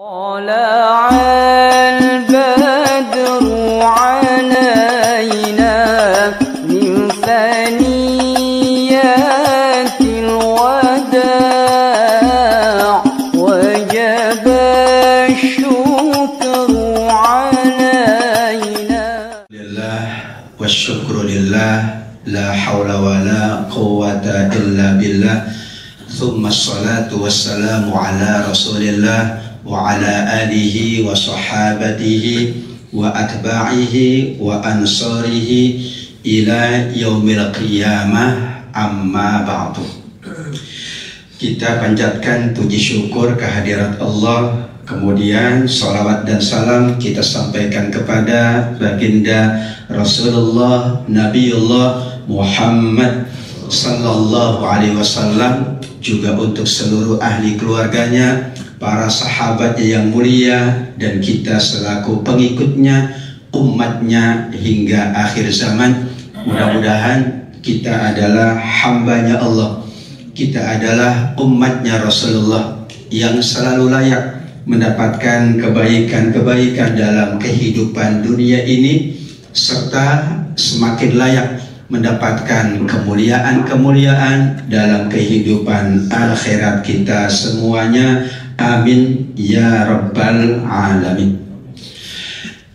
طلع البدر علينا من ثنيات الوداع وجب الشكر علينا. لله والشكر لله لا حول ولا قوة إلا بالله ثم الصلاة والسلام على رسول الله وعلى آله وصحابته وأتباعه وأنصاره إلى يوم القيامة amma ba'du. Kita panjatkan puji syukur kehadirat Allah, kemudian salawat dan salam kita sampaikan kepada baginda Rasulullah Nabiullah Muhammad sallallahu alaihi wasallam, juga untuk seluruh ahli keluarganya, para sahabatnya yang mulia, dan kita selaku pengikutnya, umatnya hingga akhir zaman. Mudah-mudahan kita adalah hambanya Allah, kita adalah umatnya Rasulullah yang selalu layak mendapatkan kebaikan-kebaikan dalam kehidupan dunia ini, serta semakin layak mendapatkan kemuliaan-kemuliaan dalam kehidupan akhirat kita semuanya. Amin ya rabbal alamin.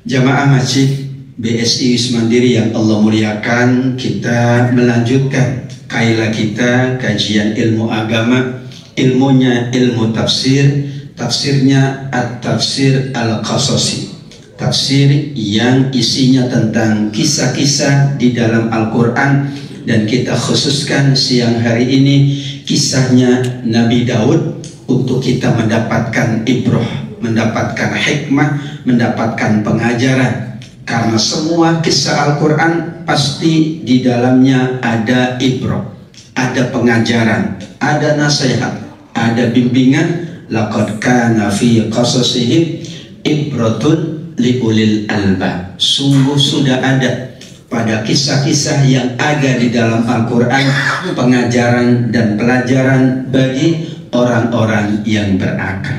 Jamaah Masjid BSI Mandiri yang Allah muliakan, kita melanjutkan kailah kita kajian ilmu agama, ilmunya ilmu tafsir, tafsirnya at-tafsir al-qasasi, tafsir yang isinya tentang kisah-kisah di dalam Al-Quran, dan kita khususkan siang hari ini kisahnya Nabi Daud untuk kita mendapatkan ibrah, mendapatkan hikmah, mendapatkan pengajaran. Karena semua kisah Al-Quran pasti di dalamnya ada ibrah, ada pengajaran, ada nasihat, ada bimbingan. Laqad kana fi qasasihim ibratun liulil albab. Sungguh sudah ada pada kisah-kisah yang ada di dalam Al-Quran pengajaran dan pelajaran bagi orang-orang yang berakal.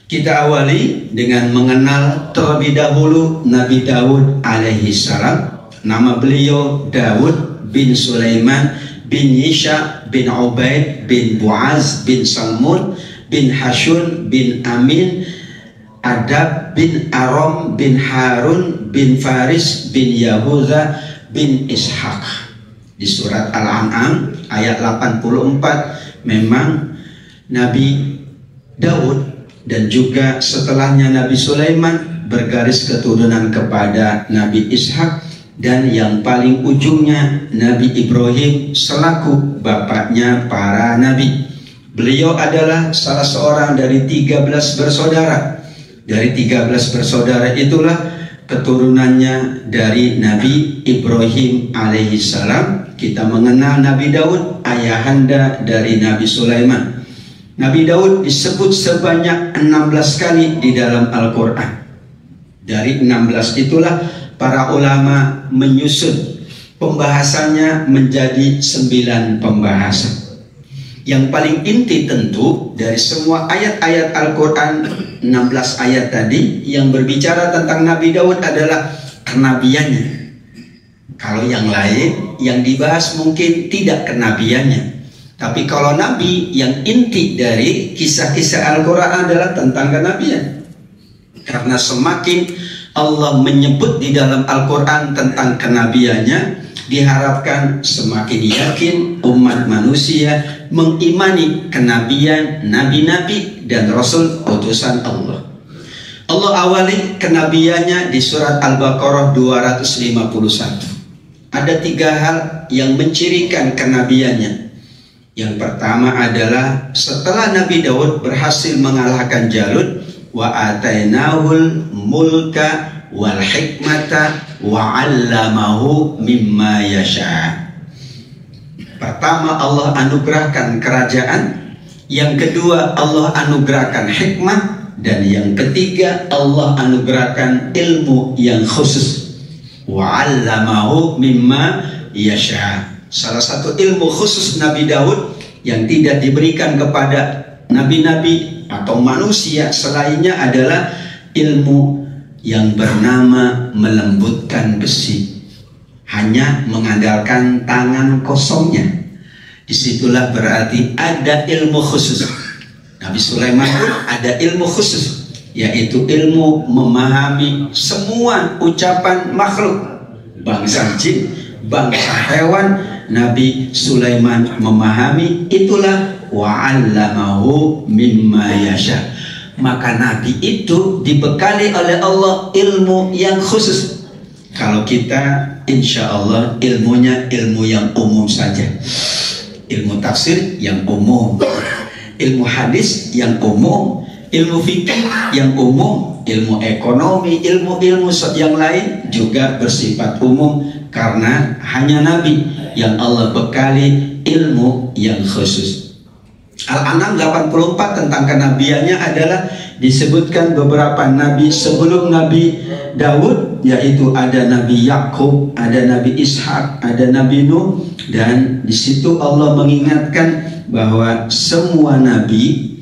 Kita awali dengan mengenal terlebih dahulu Nabi Daud alaihi salam. Nama beliau Daud bin Sulaiman bin Yisha bin Ubaid bin Buaz bin Salmun bin Hashun bin Amin Adab bin Aram bin Harun bin Faris bin Yahuza bin Ishaq. Di surat Al-An'am ayat 84, memang Nabi Daud dan juga setelahnya Nabi Sulaiman bergaris keturunan kepada Nabi Ishaq, dan yang paling ujungnya Nabi Ibrahim selaku bapaknya para nabi. Beliau adalah salah seorang dari 13 bersaudara. Dari 13 bersaudara itulah keturunannya dari Nabi Ibrahim alaihi salam. Kita mengenal Nabi Daud, ayahanda dari Nabi Sulaiman. Nabi Daud disebut sebanyak 16 kali di dalam Al-Quran. Dari 16 itulah para ulama menyusun pembahasannya menjadi 9 pembahasan. Yang paling inti tentu dari semua ayat-ayat Al-Quran, 16 ayat tadi yang berbicara tentang Nabi Daud adalah kenabiannya. Kalau yang lain yang dibahas mungkin tidak kenabiannya. Tapi kalau Nabi, yang inti dari kisah-kisah Al-Quran adalah tentang kenabian. Karena semakin Allah menyebut di dalam Al-Quran tentang kenabiannya, diharapkan semakin yakin umat manusia mengimani kenabian nabi-nabi dan rasul utusan Allah. Allah awali kenabiannya di surat Al-Baqarah 251. Ada 3 hal yang mencirikan kenabiannya. Yang pertama adalah setelah Nabi Daud berhasil mengalahkan Jalut, wa atainahul mulka wal hikmata wa 'allamahu mimma yasha. Pertama, Allah anugerahkan kerajaan. Yang kedua, Allah anugerahkan hikmah. Dan yang ketiga, Allah anugerahkan ilmu yang khusus. Wa 'allamahu mimma yasha. Salah satu ilmu khusus Nabi Daud yang tidak diberikan kepada nabi-nabi atau manusia selainnya adalah ilmu yang bernama melembutkan besi. Hanya mengandalkan tangan kosongnya. Disitulah berarti ada ilmu khusus. Nabi Sulaiman pun ada ilmu khusus, yaitu ilmu memahami semua ucapan makhluk, bangsa jin, bangsa hewan. Nabi Sulaiman memahami, itulah wa'allamahu mimma yasha. Maka Nabi itu dibekali oleh Allah ilmu yang khusus. Kalau kita insya Allah ilmunya ilmu yang umum saja. Ilmu tafsir yang umum, ilmu hadis yang umum, ilmu fikih yang umum, ilmu ekonomi, ilmu-ilmu yang lain juga bersifat umum, karena hanya Nabi yang Allah bekali ilmu yang khusus. Al-An'am 84 tentang kenabiannya adalah disebutkan beberapa nabi sebelum Nabi Daud, yaitu ada Nabi Yakub, ada Nabi Ishak, ada Nabi Nuh, dan di situ Allah mengingatkan bahwa semua nabi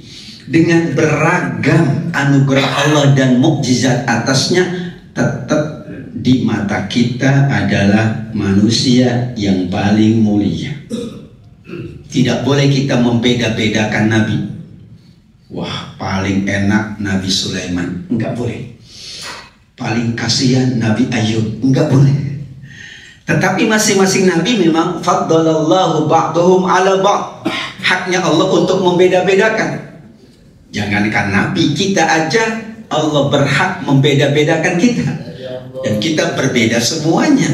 dengan beragam anugerah Allah dan mukjizat atasnya tetap di mata kita adalah manusia yang paling mulia. Tidak boleh kita membeda-bedakan nabi. Wah, paling enak Nabi Sulaiman, enggak boleh. Paling kasihan Nabi Ayub, enggak boleh. Tetapi masing-masing nabi memang faddalallahu ba'duhum ala ba'd. Haknya Allah untuk membeda-bedakan. Jangankan nabi, kita aja Allah berhak membeda-bedakan kita. Dan kita berbeda semuanya.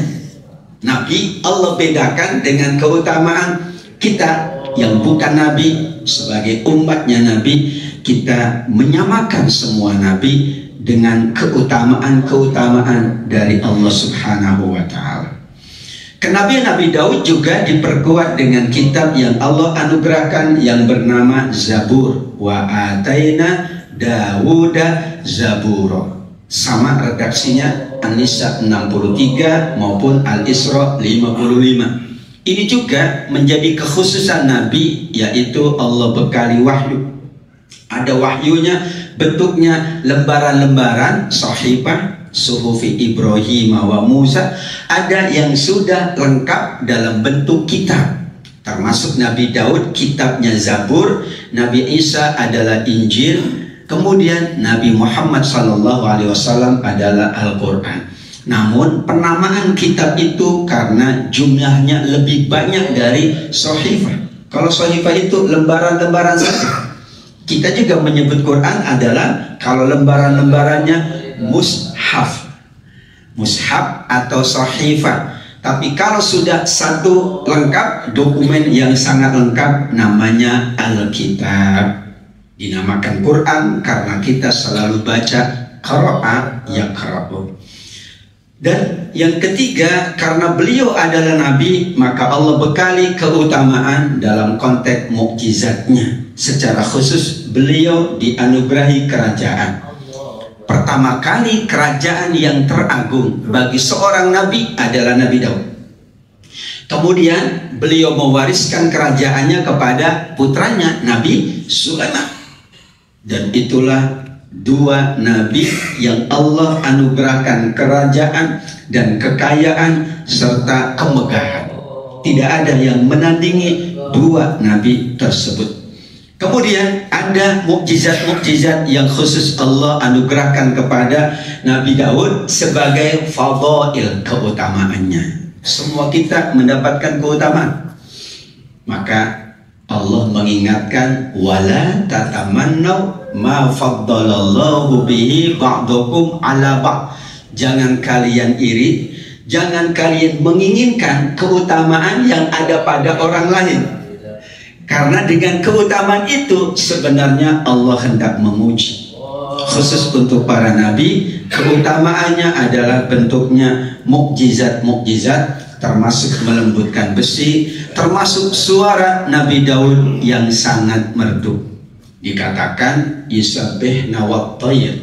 Nabi Allah bedakan dengan keutamaan. Kita yang bukan nabi, sebagai umatnya nabi, kita menyamakan semua nabi dengan keutamaan-keutamaan dari Allah Subhanahu wa ta'ala. Kenabian Nabi Daud juga diperkuat dengan kitab yang Allah anugerahkan yang bernama Zabur. Wa ataina Dawuda Zaburo. Sama redaksinya An-Nisa 63 maupun Al-Isra 55. Ini juga menjadi kekhususan Nabi, yaitu Allah bekali wahyu. Ada wahyunya, bentuknya lembaran-lembaran, sahifah, suhufi Ibrahim wa Musa. Ada yang sudah lengkap dalam bentuk kitab, termasuk Nabi Daud kitabnya Zabur, Nabi Isa adalah Injil, kemudian Nabi Muhammad SAW adalah Al-Quran. Namun penamaan kitab itu karena jumlahnya lebih banyak dari sahifah. Kalau sahifah itu lembaran-lembaran saja. Kita juga menyebut Quran adalah kalau lembaran-lembarannya mushaf. Mushaf atau sahifah. Tapi kalau sudah satu lengkap, dokumen yang sangat lengkap, namanya Alkitab. Dinamakan Quran karena kita selalu baca qara'a yaqra'u. Dan yang ketiga, karena beliau adalah nabi, maka Allah bekali keutamaan dalam konteks mukjizatnya. Secara khusus beliau dianugerahi kerajaan. Pertama kali kerajaan yang teragung bagi seorang nabi adalah Nabi Daud. Kemudian beliau mewariskan kerajaannya kepada putranya Nabi Sulaiman. Dan itulah dua nabi yang Allah anugerahkan kerajaan dan kekayaan serta kemegahan. Tidak ada yang menandingi dua nabi tersebut. Kemudian ada mukjizat-mukjizat yang khusus Allah anugerahkan kepada Nabi Daud sebagai fadhail, keutamaannya. Semua kita mendapatkan keutamaan. Maka Allah mengingatkan, wala tatamannau ma faddalallahu bihi ba'dukum ala ba'd. Jangan kalian iri, jangan kalian menginginkan keutamaan yang ada pada orang lain. Karena dengan keutamaan itu sebenarnya Allah hendak memuji. Khusus untuk para nabi, keutamaannya adalah bentuknya mukjizat-mukjizat, termasuk melembutkan besi, termasuk suara Nabi Daud yang sangat merdu. Dikatakan yusabbihna wat-tayr.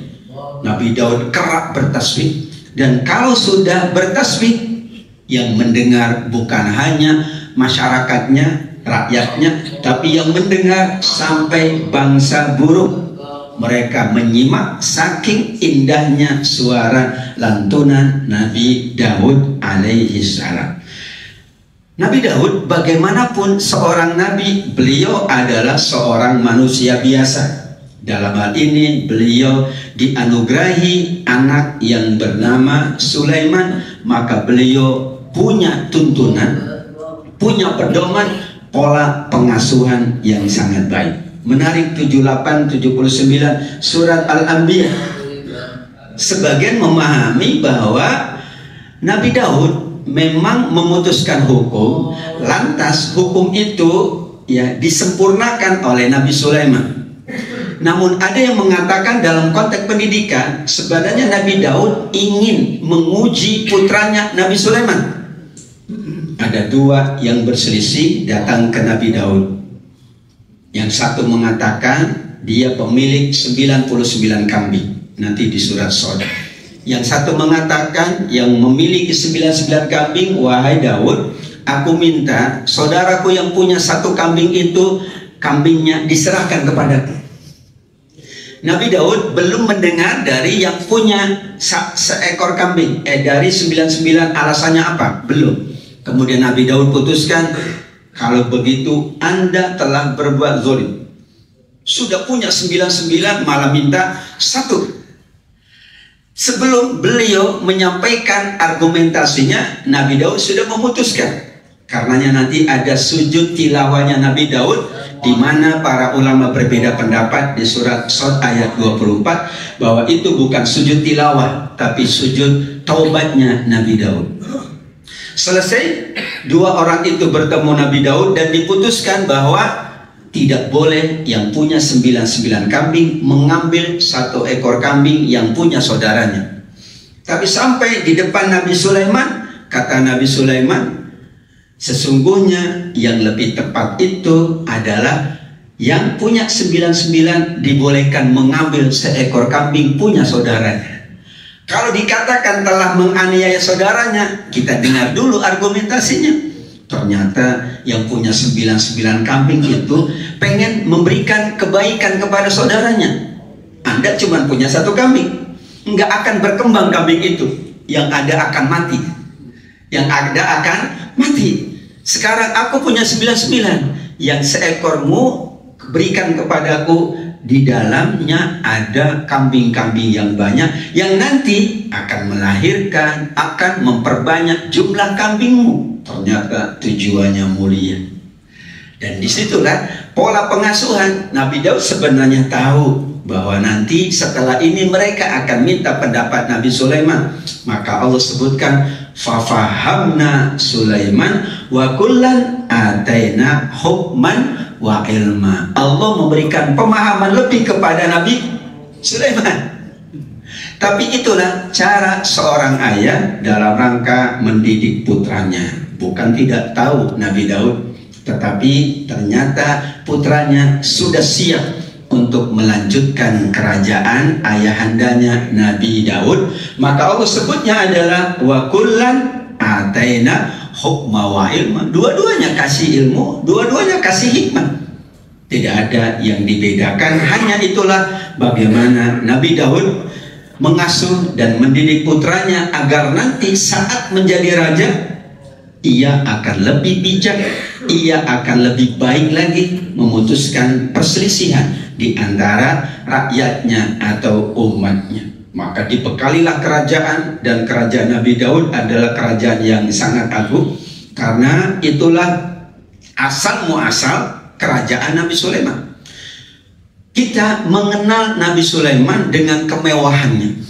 Nabi Daud kerap bertasbih, dan kalau sudah bertasbih, yang mendengar bukan hanya masyarakatnya, rakyatnya, tapi yang mendengar sampai bangsa burung. mereka menyimak saking indahnya suara lantunan Nabi Daud alaihi salam. Nabi Daud bagaimanapun seorang nabi, beliau adalah seorang manusia biasa. Dalam hal ini beliau dianugerahi anak yang bernama Sulaiman, maka beliau punya tuntunan, punya pedoman, pola pengasuhan yang sangat baik. Menarik 78-79 surat Al-Anbiya. Sebagian memahami bahwa Nabi Daud memang memutuskan hukum, lantas hukum itu ya disempurnakan oleh Nabi Sulaiman. Namun ada yang mengatakan dalam konteks pendidikan sebenarnya Nabi Daud ingin menguji putranya Nabi Sulaiman. Ada dua yang berselisih datang ke Nabi Daud. Yang satu mengatakan dia pemilik 99 kambing, nanti di surat Shad. Yang satu mengatakan yang memiliki 99 kambing, wahai Daud, aku minta saudaraku yang punya satu kambing itu, kambingnya diserahkan kepadaku. Nabi Daud belum mendengar dari yang punya seekor kambing. Dari 99 alasannya apa? Belum. Kemudian Nabi Daud putuskan, kalau begitu Anda telah berbuat zalim. Sudah punya 99 malah minta satu. Sebelum beliau menyampaikan argumentasinya, Nabi Daud sudah memutuskan. Karenanya nanti ada sujud tilawahnya Nabi Daud, di mana para ulama berbeda pendapat di surat Shad ayat 24 bahwa itu bukan sujud tilawah tapi sujud taubatnya Nabi Daud. Selesai, dua orang itu bertemu Nabi Daud dan diputuskan bahwa tidak boleh yang punya 99 kambing mengambil satu ekor kambing yang punya saudaranya. Tapi sampai di depan Nabi Sulaiman, kata Nabi Sulaiman, sesungguhnya yang lebih tepat itu adalah yang punya 99 dibolehkan mengambil seekor kambing punya saudaranya. Kalau dikatakan telah menganiaya saudaranya, kita dengar dulu argumentasinya. Ternyata yang punya 99 kambing itu pengen memberikan kebaikan kepada saudaranya. Anda cuma punya satu kambing, nggak akan berkembang kambing itu. Yang ada akan mati. Yang ada akan mati. Sekarang aku punya 99, yang seekormu berikan kepadaku, di dalamnya ada kambing-kambing yang banyak yang nanti akan melahirkan, akan memperbanyak jumlah kambingmu. Ternyata tujuannya mulia. Dan disitulah pola pengasuhan. Nabi Daud sebenarnya tahu bahwa nanti setelah ini mereka akan minta pendapat Nabi Sulaiman. Maka Allah sebutkan, fafahamna Sulaiman wa kullan ataina hukman wa ilma. Allah memberikan pemahaman lebih kepada Nabi Sulaiman. Tapi itulah cara seorang ayah dalam rangka mendidik putranya. Bukan tidak tahu Nabi Daud, tetapi ternyata putranya sudah siap untuk melanjutkan kerajaan ayahandanya Nabi Daud. Maka Allah sebutnya adalah wa kullan ataina hukma wa ilma. Dua-duanya kasih ilmu, dua-duanya kasih hikmah. Tidak ada yang dibedakan. Hanya itulah bagaimana Nabi Daud mengasuh dan mendidik putranya agar nanti saat menjadi raja, ia akan lebih bijak, ia akan lebih baik lagi memutuskan perselisihan di antara rakyatnya atau umatnya. Maka dibekalilah kerajaan, dan kerajaan Nabi Daud adalah kerajaan yang sangat agung, karena itulah asal muasal kerajaan Nabi Sulaiman. Kita mengenal Nabi Sulaiman dengan kemewahannya,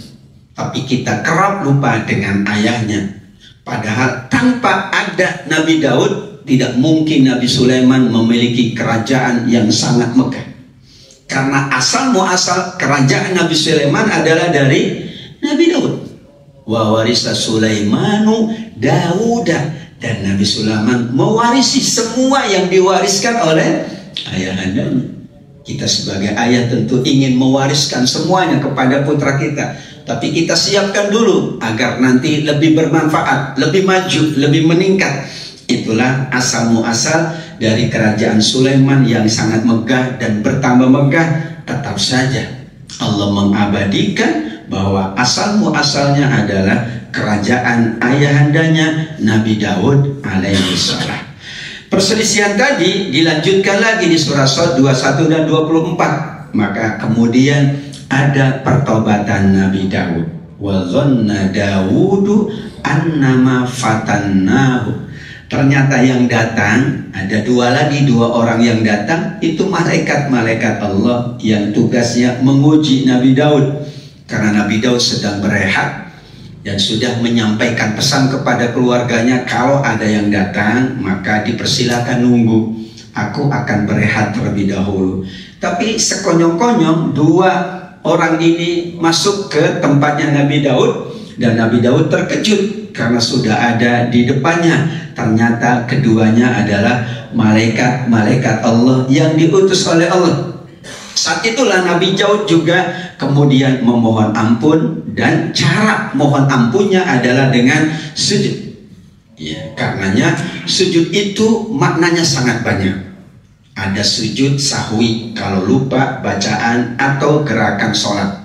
tapi kita kerap lupa dengan ayahnya. Padahal tanpa ada Nabi Daud, tidak mungkin Nabi Sulaiman memiliki kerajaan yang sangat megah. Karena asal muasal kerajaan Nabi Sulaiman adalah dari Nabi Daud. Wa warisa Sulaimanu Dauda. Dan Nabi Sulaiman mewarisi semua yang diwariskan oleh ayahandanya. Kita sebagai ayah tentu ingin mewariskan semuanya kepada putra kita. Tapi kita siapkan dulu agar nanti lebih bermanfaat, lebih maju, lebih meningkat. Itulah asal muasal dari kerajaan Sulaiman yang sangat megah dan bertambah megah. Tetap saja Allah mengabadikan bahwa asal muasalnya adalah kerajaan ayahandanya Nabi Daud alaihissalam. Perselisihan tadi dilanjutkan lagi di surah Shad 21 dan 24. Maka kemudian ada pertobatan Nabi Daud. Wa dhanna Dawudu annama fatannahu. Ternyata yang datang, ada dua orang yang datang, itu malaikat-malaikat Allah yang tugasnya menguji Nabi Daud. Karena Nabi Daud sedang berehat dan sudah menyampaikan pesan kepada keluarganya, kalau ada yang datang maka dipersilakan nunggu, aku akan berehat terlebih dahulu. Tapi sekonyong-konyong dua orang ini masuk ke tempatnya Nabi Daud, dan Nabi Daud terkejut karena sudah ada di depannya. Ternyata keduanya adalah malaikat-malaikat Allah yang diutus oleh Allah. Saat itulah Nabi Daud juga kemudian memohon ampun, dan cara mohon ampunnya adalah dengan sujud. Ya, karenanya sujud itu maknanya sangat banyak. Ada sujud sahwi kalau lupa bacaan atau gerakan sholat.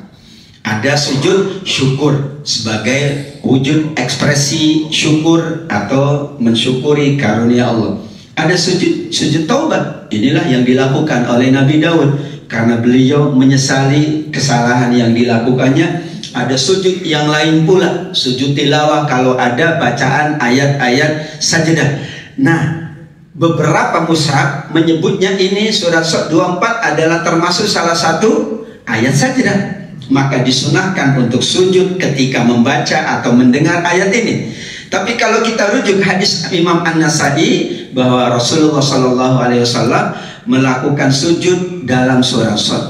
Ada sujud syukur sebagai wujud ekspresi syukur atau mensyukuri karunia Allah. Ada sujud taubat. Inilah yang dilakukan oleh Nabi Daud karena beliau menyesali kesalahan yang dilakukannya. Ada sujud yang lain pula, sujud tilawah kalau ada bacaan ayat-ayat sajdah. Nah, beberapa mushaf menyebutnya ini surat Shad 24 adalah termasuk salah satu ayat sajdah. Maka disunahkan untuk sujud ketika membaca atau mendengar ayat ini. Tapi kalau kita rujuk hadis Imam An-Nasai bahwa Rasulullah SAW melakukan sujud dalam surah Shad.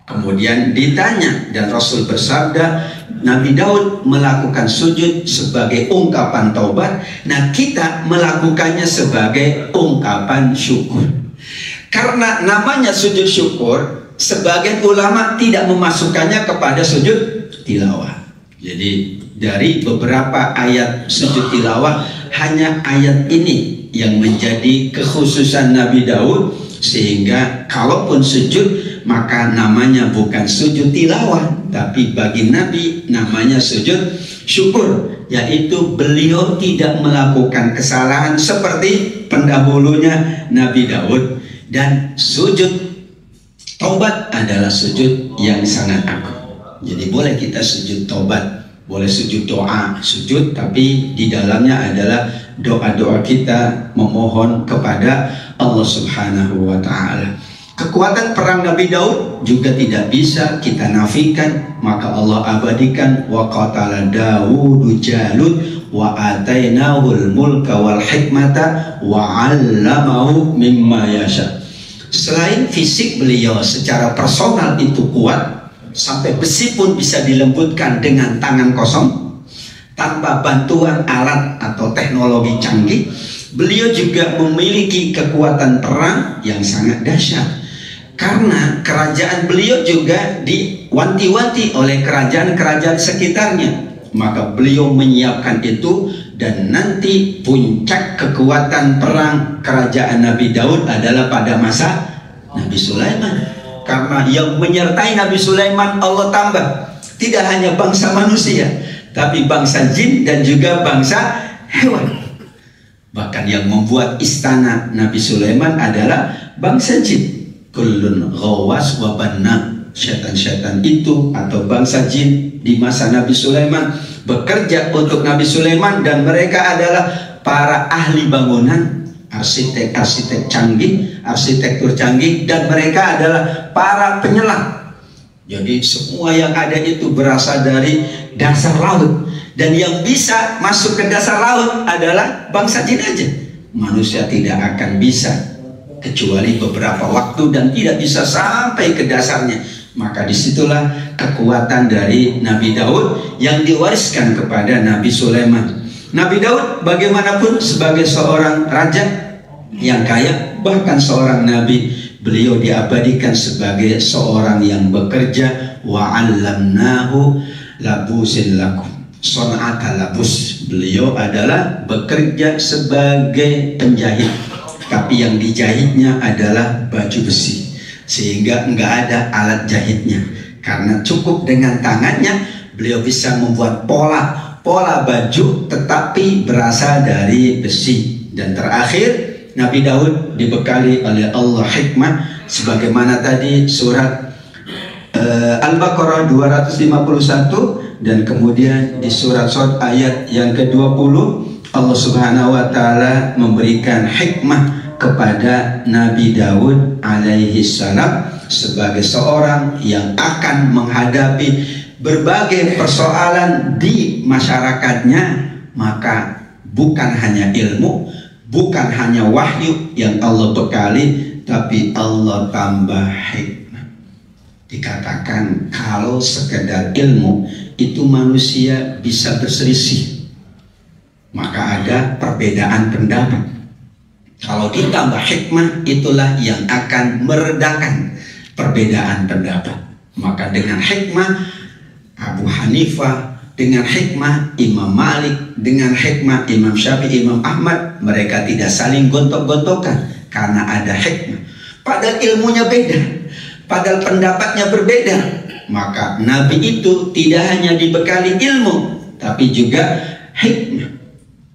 Kemudian ditanya dan Rasul bersabda, Nabi Daud melakukan sujud sebagai ungkapan taubat. Nah, kita melakukannya sebagai ungkapan syukur. Karena namanya sujud syukur, sebagian ulama tidak memasukkannya kepada sujud tilawah. Jadi dari beberapa ayat sujud tilawah, hanya ayat ini yang menjadi kekhususan Nabi Daud, sehingga kalaupun sujud maka namanya bukan sujud tilawah, tapi bagi Nabi namanya sujud syukur, yaitu beliau tidak melakukan kesalahan seperti pendahulunya Nabi Daud. Dan sujud taubat adalah sujud yang sangat agung. Jadi boleh kita sujud taubat, boleh sujud doa, sujud tapi di dalamnya adalah doa-doa kita memohon kepada Allah Subhanahu wa ta'ala. Kekuatan perang Nabi Daud juga tidak bisa kita nafikan, maka Allah abadikan wa qatala Dawudu Jalut wa atainahul mulka wal hikmata wa 'allamahu mimma yasha. Selain fisik beliau secara personal itu kuat, sampai besi pun bisa dilembutkan dengan tangan kosong tanpa bantuan alat atau teknologi canggih. Beliau juga memiliki kekuatan perang yang sangat dahsyat, karena kerajaan beliau juga diwanti-wanti oleh kerajaan-kerajaan sekitarnya. Maka beliau menyiapkan itu, dan nanti puncak kekuatan perang kerajaan Nabi Daud adalah pada masa Nabi Sulaiman. Karena yang menyertai Nabi Sulaiman Allah tambah, tidak hanya bangsa manusia, tapi bangsa jin dan juga bangsa hewan. Bahkan yang membuat istana Nabi Sulaiman adalah bangsa jin. Kullun ghawas wa banna. Syaitan-syaitan itu atau bangsa jin di masa Nabi Sulaiman bekerja untuk Nabi Sulaiman, dan mereka adalah para ahli bangunan, arsitek-arsitek canggih, arsitektur canggih, dan mereka adalah para penyelam. Jadi semua yang ada itu berasal dari dasar laut, dan yang bisa masuk ke dasar laut adalah bangsa jin aja. Manusia tidak akan bisa kecuali beberapa waktu dan tidak bisa sampai ke dasarnya. Maka disitulah kekuatan dari Nabi Daud yang diwariskan kepada Nabi Sulaiman. Nabi Daud bagaimanapun sebagai seorang raja yang kaya, bahkan seorang nabi, beliau diabadikan sebagai seorang yang bekerja. Wa 'allamnahu labusin lakum son'ata labus. Beliau adalah bekerja sebagai penjahit, tapi yang dijahitnya adalah baju besi, sehingga enggak ada alat jahitnya. Karena cukup dengan tangannya beliau bisa membuat pola baju tetapi berasal dari besi. Dan terakhir Nabi Daud dibekali oleh Allah hikmah sebagaimana tadi surat Al-Baqarah 251 dan kemudian di surat Shad ayat yang ke-20 Allah Subhanahu wa taala memberikan hikmah kepada Nabi Daud alaihi salam sebagai seorang yang akan menghadapi berbagai persoalan di masyarakatnya. Maka bukan hanya ilmu, bukan hanya wahyu yang Allah bekali, tapi Allah tambah hikmah. Dikatakan kalau sekedar ilmu itu manusia bisa berselisih, maka ada perbedaan pendapat. Kalau ditambah hikmah, itulah yang akan meredakan perbedaan pendapat. Maka dengan hikmah Abu Hanifah, dengan hikmah Imam Malik, dengan hikmah Imam Syafi'i, Imam Ahmad, mereka tidak saling gontok-gontokan karena ada hikmah. Padahal ilmunya beda, padahal pendapatnya berbeda. Maka Nabi itu tidak hanya dibekali ilmu, tapi juga hikmah.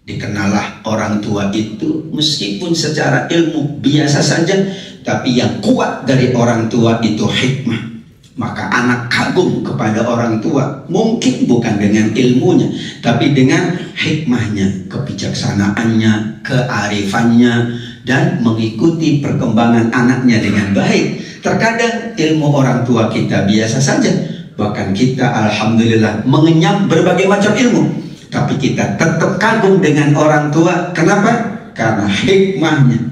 Dikenalah orang tua itu meskipun secara ilmu biasa saja, tapi yang kuat dari orang tua itu hikmah. Maka anak kagum kepada orang tua, mungkin bukan dengan ilmunya, tapi dengan hikmahnya, kebijaksanaannya, kearifannya, dan mengikuti perkembangan anaknya dengan baik. Terkadang ilmu orang tua kita biasa saja, bahkan kita alhamdulillah mengenyam berbagai macam ilmu, tapi kita tetap kagum dengan orang tua. Kenapa? Karena hikmahnya.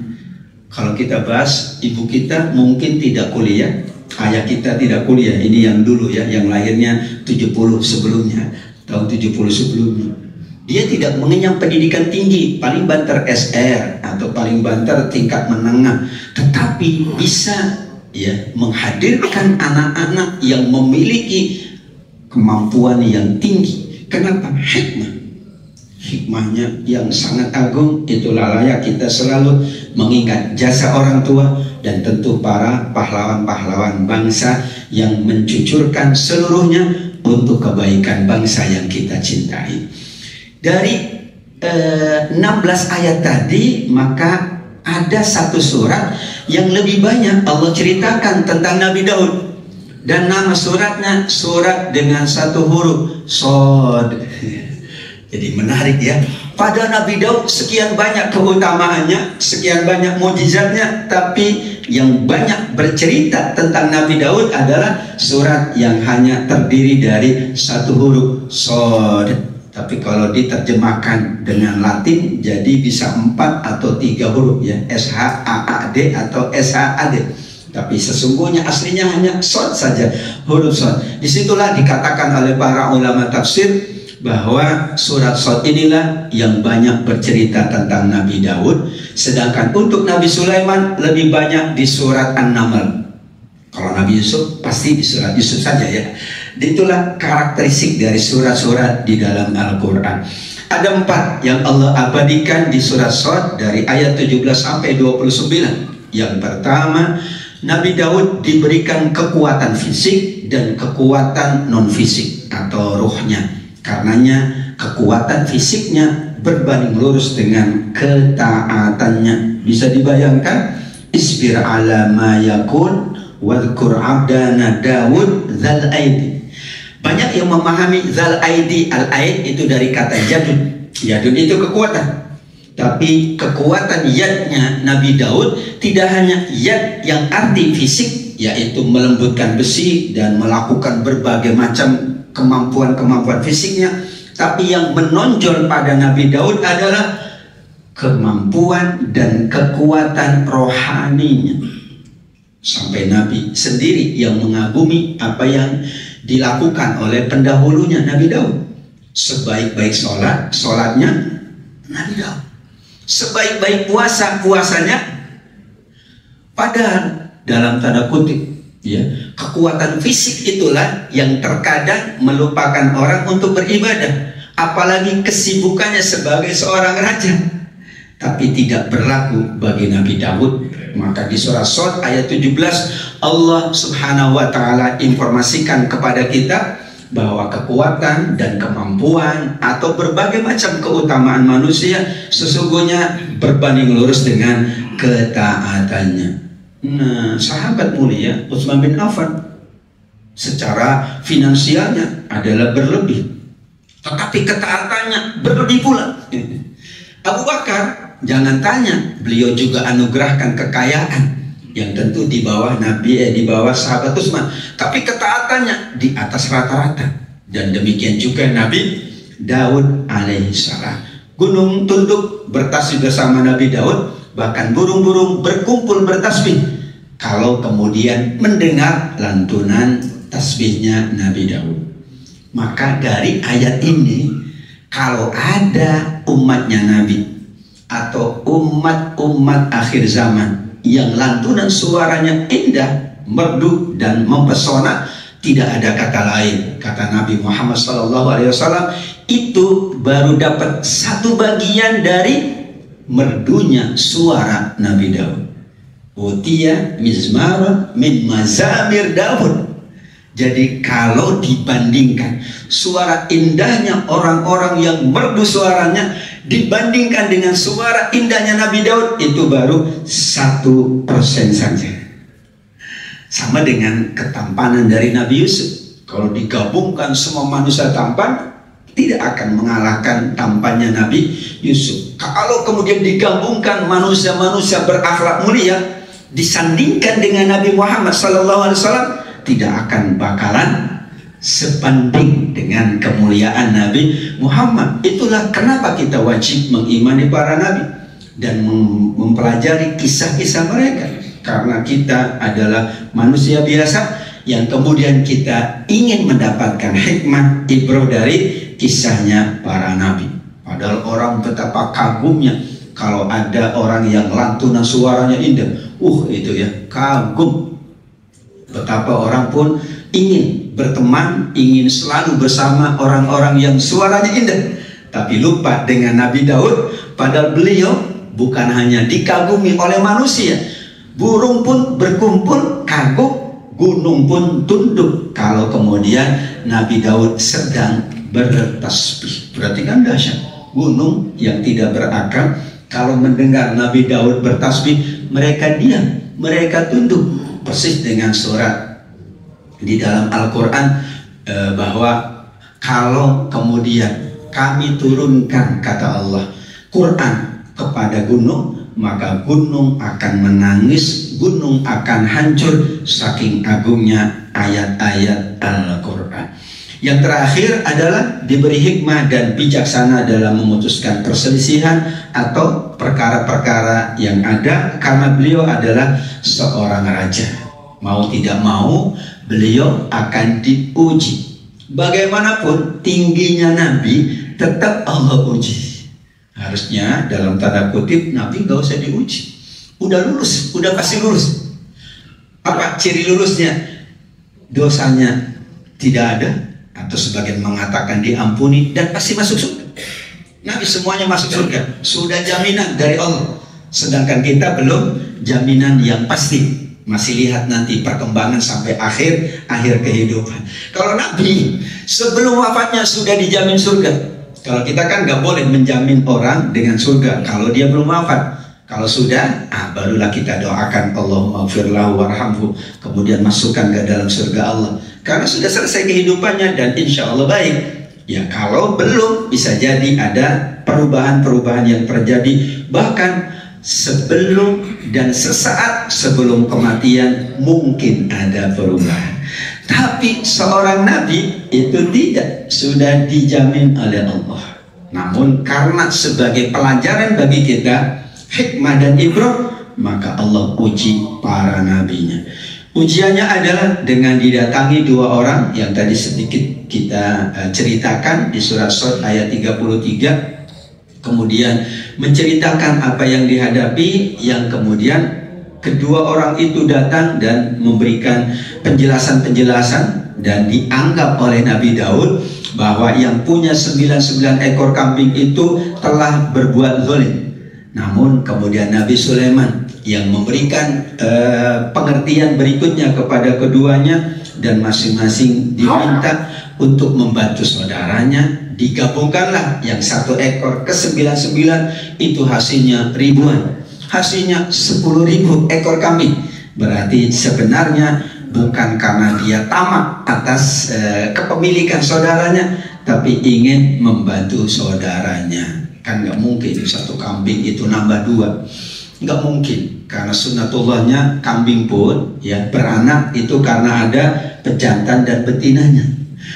Kalau kita bahas ibu kita mungkin tidak kuliah, ayah kita tidak kuliah, ini yang dulu ya, yang lahirnya 70 sebelumnya, tahun 70 sebelumnya. Dia tidak mengenyam pendidikan tinggi, paling banter SR atau paling banter tingkat menengah, tetapi bisa ya menghadirkan anak-anak yang memiliki kemampuan yang tinggi. Kenapa? Hikmah. Hikmahnya yang sangat agung. Itulah layak kita selalu mengingat jasa orang tua dan tentu para pahlawan-pahlawan bangsa yang mencucurkan seluruhnya untuk kebaikan bangsa yang kita cintai. Dari 16 ayat tadi, maka ada satu surat yang lebih banyak Allah ceritakan tentang Nabi Daud, dan nama suratnya surat dengan satu huruf, Shad. Jadi menarik ya. Pada Nabi Daud sekian banyak keutamaannya, sekian banyak mukjizatnya, tapi yang banyak bercerita tentang Nabi Daud adalah surat yang hanya terdiri dari satu huruf, Shad. Tapi kalau diterjemahkan dengan Latin jadi bisa 4 atau 3 huruf ya, SHAAD atau SHAD. Tapi sesungguhnya aslinya hanya Shad saja, huruf Shad. Disitulah dikatakan oleh para ulama tafsir bahwa surat Shad inilah yang banyak bercerita tentang Nabi Daud, sedangkan untuk Nabi Sulaiman lebih banyak di surat An-Naml. Kalau Nabi Yusuf pasti di surat Yusuf saja ya. Itulah karakteristik dari surat-surat di dalam Al-Quran. Ada 4 yang Allah abadikan di surat Shad dari ayat 17 sampai 29. Yang pertama, Nabi Daud diberikan kekuatan fisik dan kekuatan non-fisik atau ruhnya. Karenanya kekuatan fisiknya berbanding lurus dengan ketaatannya. Bisa dibayangkan, isbir ala ma yakun wadhkur abdana Daud dzal aidi. Banyak yang memahami dzal aidi, al-aid itu dari kata yadun. Yadun itu kekuatan. Tapi kekuatan yadnya Nabi Daud tidak hanya yad yang arti fisik, yaitu melembutkan besi dan melakukan berbagai macam kemampuan-kemampuan fisiknya, tapi yang menonjol pada Nabi Daud adalah kemampuan dan kekuatan rohaninya. Sampai Nabi sendiri yang mengagumi apa yang dilakukan oleh pendahulunya Nabi Daud. Sebaik-baik sholat, sholatnya Nabi Daud. Sebaik-baik puasa, puasanya. Padahal dalam tanda kutip ya, kekuatan fisik itulah yang terkadang melupakan orang untuk beribadah, apalagi kesibukannya sebagai seorang raja. Tapi tidak berlaku bagi Nabi Daud. Maka di surah Shad ayat 17 Allah subhanahu wa ta'ala informasikan kepada kita bahwa kekuatan dan kemampuan atau berbagai macam keutamaan manusia sesungguhnya berbanding lurus dengan ketaatannya. Nah, sahabat mulia Utsman bin Affan secara finansialnya adalah berlebih, tetapi ketaatannya berlebih pula. Abu Bakar, jangan tanya, beliau juga anugerahkan kekayaan yang tentu di bawah Nabi, di bawah sahabat Utsman, tapi ketaatannya di atas rata-rata. Dan demikian juga Nabi Daud alaihissalam. Gunung tunduk bertasbih bersama Nabi Daud, bahkan burung-burung berkumpul bertasbih kalau kemudian mendengar lantunan tasbihnya Nabi Daud. Maka dari ayat ini, kalau ada umatnya Nabi atau umat-umat akhir zaman yang lantunan suaranya indah, merdu dan mempesona, tidak ada kata lain, kata Nabi Muhammad SAW, itu baru dapat satu bagian dari merdunya suara Nabi Daud. Utiya mizmarun min mazamir Daud. Jadi kalau dibandingkan suara indahnya orang-orang yang merdu suaranya dibandingkan dengan suara indahnya Nabi Daud, itu baru 1% saja. Sama dengan ketampanan dari Nabi Yusuf. Kalau digabungkan semua manusia tampan, tidak akan mengalahkan tampannya Nabi Yusuf. Kalau kemudian digabungkan manusia-manusia berakhlak mulia disandingkan dengan Nabi Muhammad SAW, tidak akan bakalan sebanding dengan kemuliaan Nabi Muhammad. Itulah kenapa kita wajib mengimani para nabi dan mempelajari kisah-kisah mereka, karena kita adalah manusia biasa yang kemudian kita ingin mendapatkan hikmah ibrah dari kisahnya para nabi. Padahal orang betapa kagumnya kalau ada orang yang lantunan suaranya indah, itu ya kagum. Betapa orang pun ingin berteman, ingin selalu bersama orang-orang yang suaranya indah. Tapi lupa dengan Nabi Daud, padahal beliau bukan hanya dikagumi oleh manusia, burung pun berkumpul kagum, gunung pun tunduk kalau kemudian Nabi Daud sedang bertasbih. Berarti kan dahsyat. Gunung yang tidak berakal kalau mendengar Nabi Daud bertasbih, mereka diam, mereka tunduk. Persis dengan surat di dalam Al-Quran bahwa kalau kemudian kami turunkan, kata Allah, Quran kepada gunung, maka gunung akan menangis, gunung akan hancur saking agungnya ayat-ayat Al-Quran. Yang terakhir adalah diberi hikmah dan bijaksana dalam memutuskan perselisihan atau perkara-perkara yang ada, karena beliau adalah seorang raja. Mau tidak mau beliau akan diuji. Bagaimanapun tingginya Nabi, tetap Allah uji. Harusnya dalam tanda kutip Nabi gak usah diuji, udah lulus, udah pasti lulus. Apa ciri lulusnya? Dosanya tidak ada, atau sebagian mengatakan diampuni dan pasti masuk surga. Nabi semuanya masuk surga, sudah jaminan dari Allah. Sedangkan kita belum jaminan yang pasti, masih lihat nanti perkembangan sampai akhir kehidupan. Kalau Nabi sebelum wafatnya sudah dijamin surga. Kalau kita kan nggak boleh menjamin orang dengan surga kalau dia belum wafat. Kalau sudah, barulah kita doakan Allahumma gfirlahu warhamhu, kemudian masukkan ke dalam surga Allah, karena sudah selesai kehidupannya dan insya Allah baik. Ya kalau belum, bisa jadi ada perubahan-perubahan yang terjadi, bahkan sebelum dan sesaat sebelum kematian mungkin ada perubahan. Tapi seorang nabi itu tidak, sudah dijamin oleh Allah. Namun karena sebagai pelajaran bagi kita, hikmah dan ibrah, maka Allah uji para nabinya. Ujiannya adalah dengan didatangi dua orang yang tadi sedikit kita ceritakan di surah Shad ayat 33. Kemudian menceritakan apa yang dihadapi, yang kemudian kedua orang itu datang dan memberikan penjelasan-penjelasan, dan dianggap oleh Nabi Daud bahwa yang punya 99 ekor kambing itu telah berbuat zalim. Namun kemudian Nabi Sulaiman yang memberikan pengertian berikutnya kepada keduanya, dan masing-masing diminta untuk membantu saudaranya. Digabungkanlah yang 1 ekor ke 99, itu hasilnya ribuan, hasilnya 10.000 ekor kambing. Berarti sebenarnya bukan karena dia tamak atas kepemilikan saudaranya, tapi ingin membantu saudaranya. Kan nggak mungkin 1 kambing itu nambah 2, nggak mungkin, karena sunnatullahnya kambing pun ya beranak itu karena ada pejantan dan betinanya,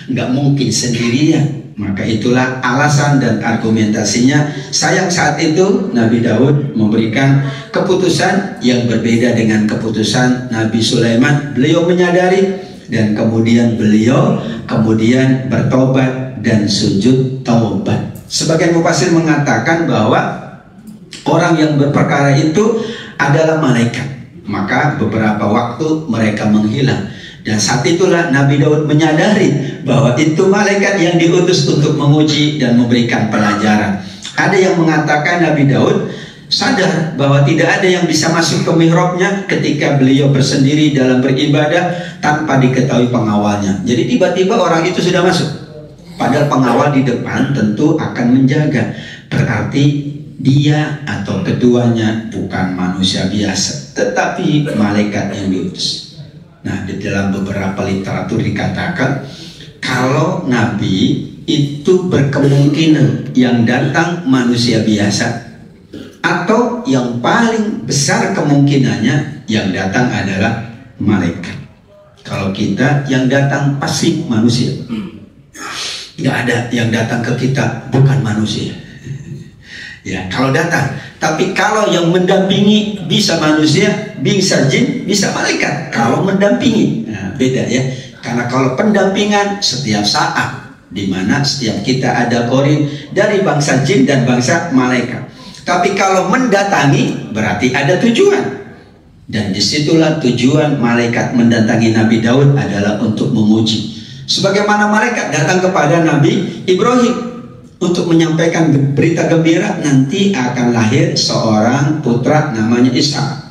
nggak mungkin sendirian. Maka itulah alasan dan argumentasinya. Sayang saat itu Nabi Daud memberikan keputusan yang berbeda dengan keputusan Nabi Sulaiman. Beliau menyadari dan kemudian beliau bertobat dan sujud taubat. Sebagian mufassir mengatakan bahwa orang yang berperkara itu adalah malaikat. Maka beberapa waktu mereka menghilang. Dan saat itulah Nabi Daud menyadari bahwa itu malaikat yang diutus untuk menguji dan memberikan pelajaran. Ada yang mengatakan Nabi Daud sadar bahwa tidak ada yang bisa masuk ke mihrabnya ketika beliau bersendiri dalam beribadah tanpa diketahui pengawalnya. Jadi tiba-tiba orang itu sudah masuk, padahal pengawal di depan tentu akan menjaga. Berarti dia atau keduanya bukan manusia biasa, tetapi malaikat yang diutus. Nah, di dalam beberapa literatur dikatakan kalau Nabi itu berkemungkinan yang datang manusia biasa, atau yang paling besar kemungkinannya yang datang adalah malaikat. Kalau kita yang datang pasti manusia, nggak ada yang datang ke kita bukan manusia. Ya, kalau datang. Tapi kalau yang mendampingi bisa manusia, bisa jin, bisa malaikat. Kalau mendampingi, nah, beda ya. Karena kalau pendampingan setiap saat, di mana setiap kita ada qarin dari bangsa jin dan bangsa malaikat. Tapi kalau mendatangi berarti ada tujuan. Dan disitulah tujuan malaikat mendatangi Nabi Daud adalah untuk menguji. Sebagaimana malaikat datang kepada Nabi Ibrahim untuk menyampaikan berita gembira, nanti akan lahir seorang putra namanya Ishak.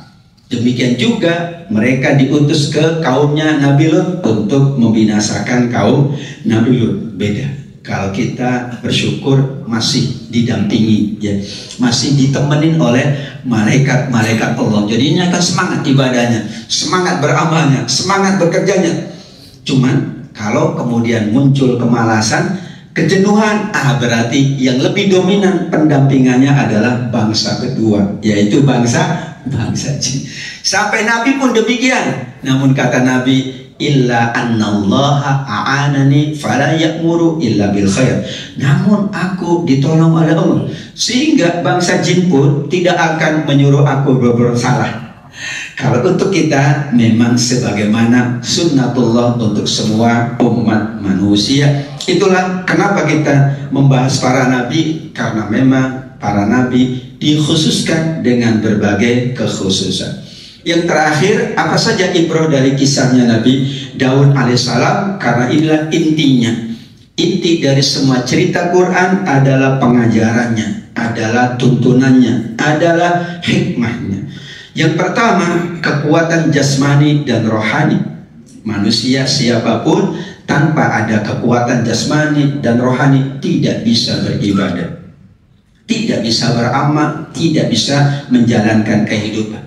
Demikian juga mereka diutus ke kaumnya Nabi Lut untuk membinasakan kaum Nabi Lut. Beda. Kalau kita bersyukur masih didampingi, ya, masih ditemenin oleh malaikat-malaikat Allah. Jadinya kan semangat ibadahnya, semangat beramalnya, semangat bekerjanya. Cuman kalau kemudian muncul kemalasan, kejenuhan, berarti yang lebih dominan pendampingannya adalah bangsa kedua, yaitu bangsa jin. Sampai Nabi pun demikian. Namun kata Nabi, illa annallaha a'anani fala ya'muru illa bil khair. Namun aku ditolong oleh Allah, sehingga bangsa jin pun tidak akan menyuruh aku berbuat salah. Kalau untuk kita memang sebagaimana sunnatullah untuk semua umat manusia. Itulah kenapa kita membahas para nabi, karena memang para nabi dikhususkan dengan berbagai kekhususan. Yang terakhir, apa saja ibrah dari kisahnya Nabi Daud alaihissalam? Karena inilah intinya. Inti dari semua cerita Quran adalah pengajarannya, adalah tuntunannya, adalah hikmahnya. Yang pertama, kekuatan jasmani dan rohani. Manusia siapapun tanpa ada kekuatan jasmani dan rohani tidak bisa beribadah, tidak bisa beramal, tidak bisa menjalankan kehidupan.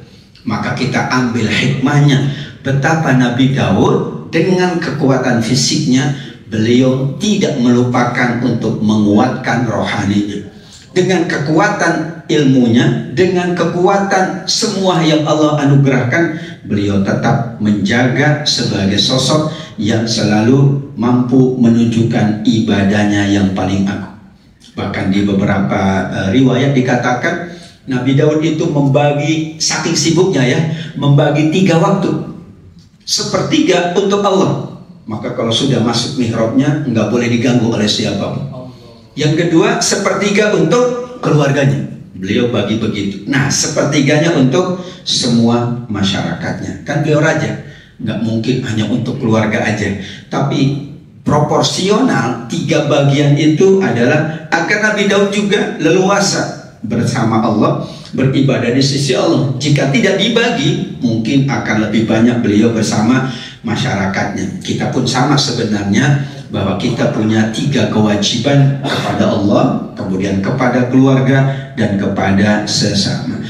Maka kita ambil hikmahnya, betapa Nabi Daud dengan kekuatan fisiknya, beliau tidak melupakan untuk menguatkan rohaninya. Dengan kekuatan ilmunya, dengan kekuatan semua yang Allah anugerahkan, beliau tetap menjaga sebagai sosok yang selalu mampu menunjukkan ibadahnya yang paling agung. Bahkan di beberapa riwayat dikatakan Nabi Daud itu membagi, saking sibuknya ya, membagi 3 waktu. Sepertiga untuk Allah. Maka kalau sudah masuk mihrabnya nggak boleh diganggu oleh siapapun. Yang kedua, sepertiga untuk keluarganya. Beliau bagi begitu. Nah, sepertiganya untuk semua masyarakatnya. Kan beliau raja, nggak mungkin hanya untuk keluarga aja. Tapi proporsional 3 bagian itu adalah agar Nabi Daud juga leluasa bersama Allah, beribadah di sisi Allah. Jika tidak dibagi, mungkin akan lebih banyak beliau bersama masyarakatnya. Kita pun sama sebenarnya, bahwa kita punya 3 kewajiban kepada Allah, kemudian kepada keluarga, dan kepada sesama.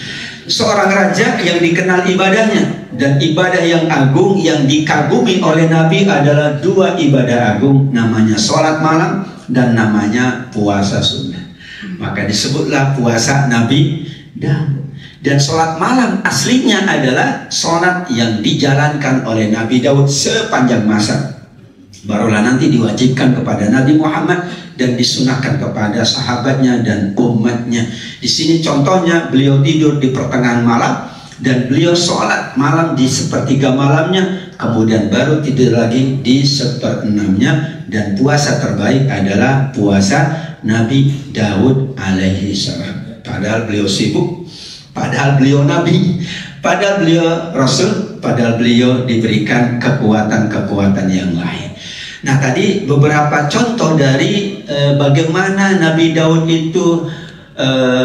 Seorang raja yang dikenal ibadahnya, dan ibadah yang agung yang dikagumi oleh Nabi adalah 2 ibadah agung, namanya sholat malam dan namanya puasa sunnah. Maka disebutlah puasa Nabi Daud. Dan sholat malam aslinya adalah sholat yang dijalankan oleh Nabi Daud sepanjang masa. Barulah nanti diwajibkan kepada Nabi Muhammad dan disunahkan kepada sahabatnya dan umatnya. Di sini contohnya, beliau tidur di pertengahan malam dan beliau sholat malam di sepertiga malamnya, kemudian baru tidur lagi di 1/6-nya. Dan puasa terbaik adalah puasa Nabi Daud alaihi salam. Padahal beliau sibuk, padahal beliau Nabi, padahal beliau Rasul, padahal beliau diberikan kekuatan-kekuatan yang lain. Nah, tadi beberapa contoh dari bagaimana Nabi Daud itu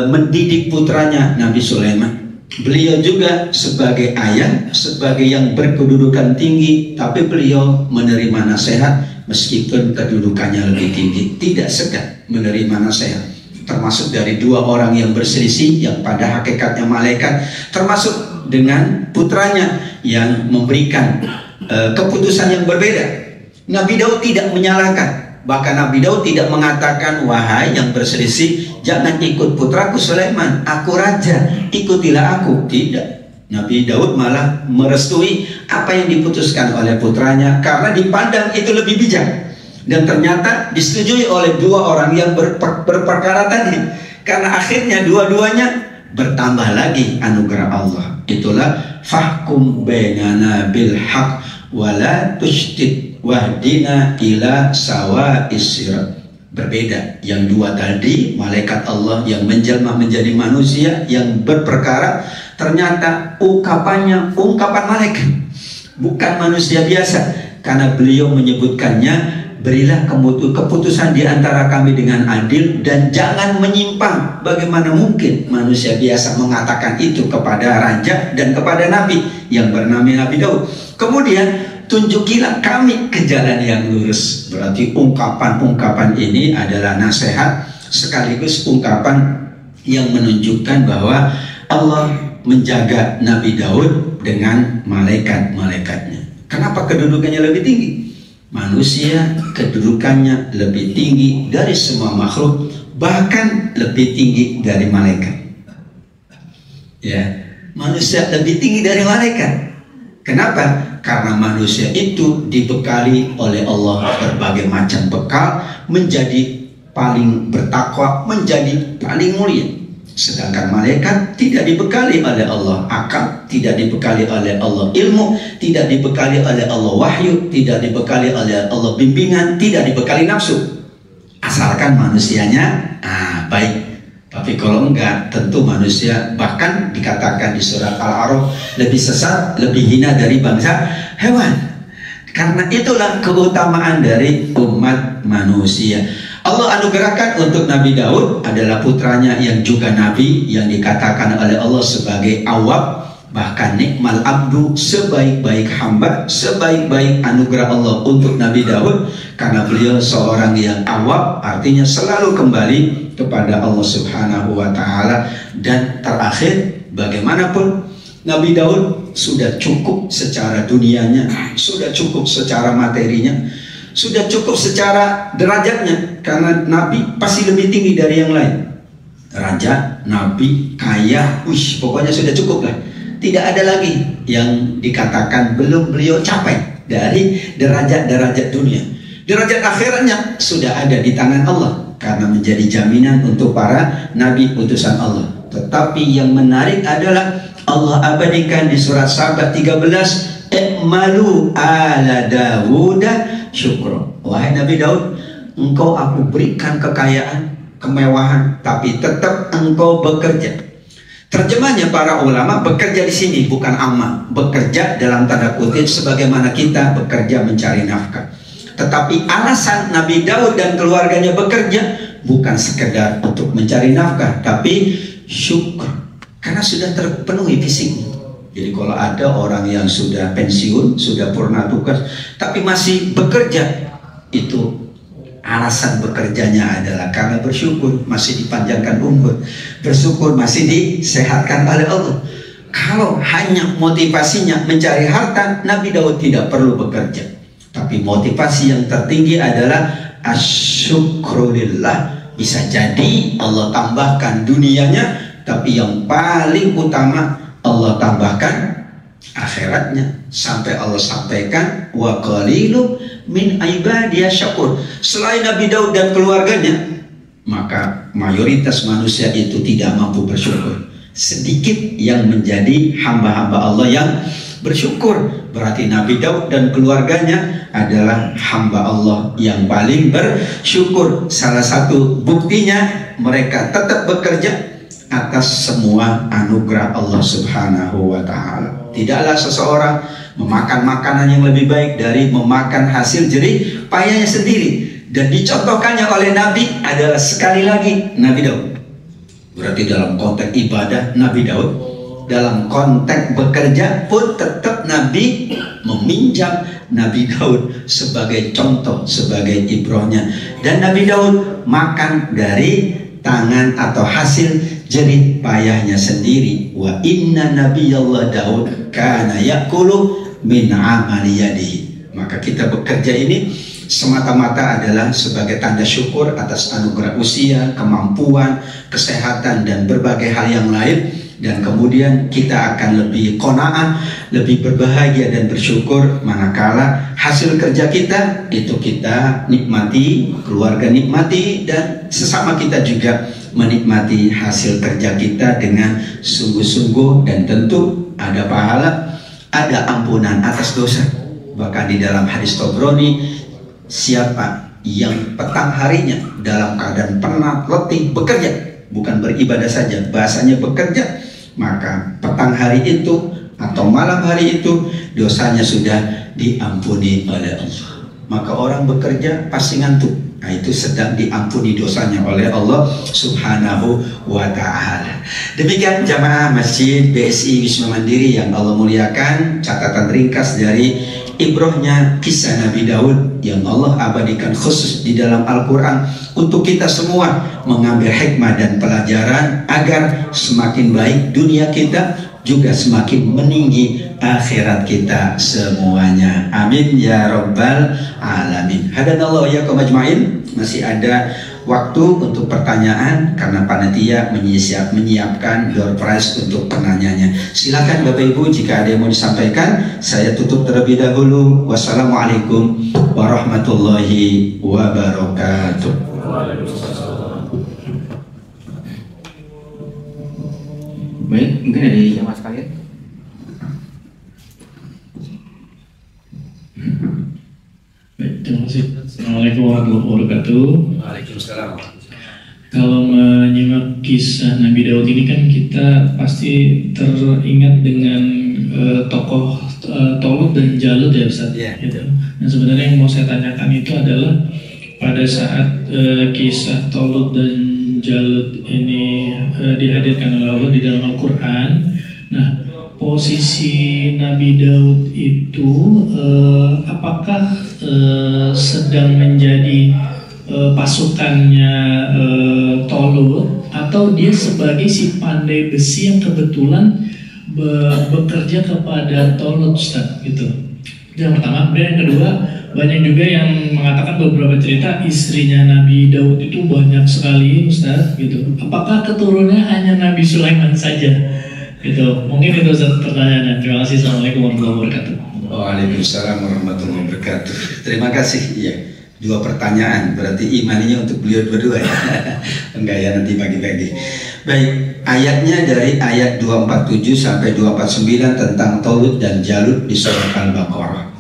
mendidik putranya Nabi Sulaiman. Beliau juga sebagai ayah, sebagai yang berkedudukan tinggi, tapi beliau menerima nasihat meskipun kedudukannya lebih tinggi, tidak segan menerima nasihat. Termasuk dari 2 orang yang berselisih, yang pada hakikatnya malaikat, termasuk dengan putranya yang memberikan keputusan yang berbeda. Nabi Daud tidak menyalahkan, bahkan Nabi Daud tidak mengatakan, wahai yang berselisih, jangan ikut putraku Sulaiman, aku raja, ikutilah aku. Tidak, Nabi Daud malah merestui apa yang diputuskan oleh putranya, karena dipandang itu lebih bijak. Dan ternyata disetujui oleh 2 orang yang berperkara tadi, karena akhirnya dua-duanya bertambah lagi anugerah Allah. Itulah fahkum bainana bil haq wala tushtid wahdina ila sawa'is sirat. Berbeda, yang 2 tadi malaikat Allah yang menjelma menjadi manusia yang berperkara, ternyata ungkapannya ungkapan malaikat, bukan manusia biasa, karena beliau menyebutkannya, berilah keputusan di antara kami dengan adil dan jangan menyimpang. Bagaimana mungkin manusia biasa mengatakan itu kepada raja dan kepada nabi yang bernama Nabi Daud. Kemudian tunjukilah kami ke jalan yang lurus. Berarti ungkapan-ungkapan ini adalah nasihat sekaligus ungkapan yang menunjukkan bahwa Allah menjaga Nabi Daud dengan malaikat-malaikatnya. Kenapa kedudukannya lebih tinggi? Manusia kedudukannya lebih tinggi dari semua makhluk, bahkan lebih tinggi dari malaikat. Ya, manusia lebih tinggi dari malaikat. Kenapa? Karena manusia itu dibekali oleh Allah berbagai macam bekal, menjadi paling bertakwa, menjadi paling mulia. Sedangkan malaikat tidak dibekali oleh Allah akal, tidak dibekali oleh Allah ilmu, tidak dibekali oleh Allah wahyu, tidak dibekali oleh Allah bimbingan, tidak dibekali nafsu. Asalkan manusianya baik. Tapi kalau enggak, tentu manusia bahkan dikatakan di surat Al-A'raf lebih sesat, lebih hina dari bangsa hewan. Karena itulah keutamaan dari umat manusia. Allah anugerahkan untuk Nabi Daud adalah putranya yang juga Nabi, yang dikatakan oleh Allah sebagai awwab, bahkan nikmal abdu, sebaik-baik hamba, sebaik-baik anugerah Allah untuk Nabi Daud, karena beliau seorang yang awwab, artinya selalu kembali kepada Allah Subhanahu wa Ta'ala. Dan terakhir, bagaimanapun Nabi Daud sudah cukup secara dunianya, sudah cukup secara materinya, sudah cukup secara derajatnya, karena Nabi pasti lebih tinggi dari yang lain. Raja, Nabi, kaya, pokoknya sudah cukup lah. Tidak ada lagi yang dikatakan belum beliau capai dari derajat-derajat dunia. Derajat akhiratnya sudah ada di tangan Allah, karena menjadi jaminan untuk para Nabi utusan Allah. Tetapi yang menarik adalah Allah abadikan di surat Saba 13, "I'malu ala Dawuda syukro." Wahai Nabi Daud, engkau aku berikan kekayaan, kemewahan, tapi tetap engkau bekerja. Terjemahnya para ulama, bekerja di sini bukan amal, bekerja dalam tanda kutip sebagaimana kita bekerja mencari nafkah. Tetapi alasan Nabi Daud dan keluarganya bekerja bukan sekedar untuk mencari nafkah, tapi syukur karena sudah terpenuhi fisiknya. Jadi kalau ada orang yang sudah pensiun, sudah purna tugas, tapi masih bekerja, itu alasan bekerjanya adalah karena bersyukur, masih dipanjangkan umur, bersyukur masih disehatkan oleh Allah. Kalau hanya motivasinya mencari harta, Nabi Daud tidak perlu bekerja. Tapi motivasi yang tertinggi adalah asyukrulillah. Bisa jadi Allah tambahkan dunianya, tapi yang paling utama Allah tambahkan akhiratnya. Sampai Allah sampaikan wa qalilun min ibadiyas syakur. Selain Nabi Daud dan keluarganya, maka mayoritas manusia itu tidak mampu bersyukur. Sedikit yang menjadi hamba-hamba Allah yang bersyukur. Berarti Nabi Daud dan keluarganya adalah hamba Allah yang paling bersyukur. Salah satu buktinya mereka tetap bekerja atas semua anugerah Allah Subhanahu wa ta'ala. Tidaklah seseorang memakan makanan yang lebih baik dari memakan hasil jerih payahnya sendiri. Dan dicontohkannya oleh Nabi adalah sekali lagi Nabi Daud. Berarti dalam konteks ibadah Nabi Daud, dalam konteks bekerja pun tetap Nabi meminjam Nabi Daud sebagai contoh, sebagai ibrahnya. Dan Nabi Daud makan dari tangan atau hasil jerih payahnya sendiri. Wa inna nabiyallah Daud kana yakulu min amali yadihi. Maka kita bekerja ini semata-mata adalah sebagai tanda syukur atas anugerah usia, kemampuan, kesehatan, dan berbagai hal yang lain. Dan kemudian kita akan lebih qanaah, lebih berbahagia dan bersyukur manakala hasil kerja kita itu kita nikmati, keluarga nikmati, dan sesama kita juga menikmati hasil kerja kita dengan sungguh-sungguh. Dan tentu ada pahala, ada ampunan atas dosa. Bahkan di dalam hadis Tabrani, siapa yang petang harinya dalam keadaan penat, letih, bekerja, bukan beribadah saja, bahasanya bekerja, maka petang hari itu atau malam hari itu dosanya sudah diampuni oleh Allah. Maka orang bekerja pasti ngantuk, nah itu sedang diampuni dosanya oleh Allah Subhanahu wa ta'ala. Demikian jamaah Masjid BSI Wisma Mandiri yang Allah muliakan, catatan ringkas dari ibrahnya kisah Nabi Daud yang Allah abadikan khusus di dalam Al-Quran untuk kita semua mengambil hikmah dan pelajaran agar semakin baik dunia kita, juga semakin meninggi akhirat kita semuanya. Amin ya rabbal alamin. Hadanallahu iyyakum ajmain. Masih ada waktu untuk pertanyaan karena panitia menyiapkan door prize untuk penanyanya. Silakan Bapak Ibu jika ada yang mau disampaikan. Saya tutup terlebih dahulu. Wassalamualaikum warahmatullahi wabarakatuh. Baik, mungkin dari jamaah sekalian. Baik, terima kasih. Assalamualaikum warahmatullahi wabarakatuh. Waalaikumsalam. Kalau menyimak kisah Nabi Daud ini kan kita pasti teringat dengan tokoh Tolut dan Jalut ya Ustaz. Yeah. Gitu. Nah sebenarnya yang mau saya tanyakan itu adalah pada saat kisah Tolut dan Jalut ini dihadirkan oleh Allah di dalam Al-Quran. Nah posisi Nabi Daud itu apakah sedang menjadi pasukannya Tolut atau dia sebagai si pandai besi yang kebetulan bekerja kepada Tolut, Ustaz, gitu. Yang pertama. Kemudian yang kedua, banyak juga yang mengatakan beberapa cerita istrinya Nabi Daud itu banyak sekali, Ustaz, gitu. Apakah keturunannya hanya Nabi Sulaiman saja? Gitu. Mungkin itu Ustaz pertanyaannya. Terima kasih. Assalamualaikum warahmatullahi wabarakatuh. Waalaikumsalam warahmatullahi wabarakatuh. Terima kasih. Ya, dua pertanyaan. Berarti imaninya untuk beliau berdua ya. Enggak ya, nanti bagi-bagi. Baik, ayatnya dari ayat 247 sampai 249 tentang Tolut dan Jalut di surah Al-Baqarah.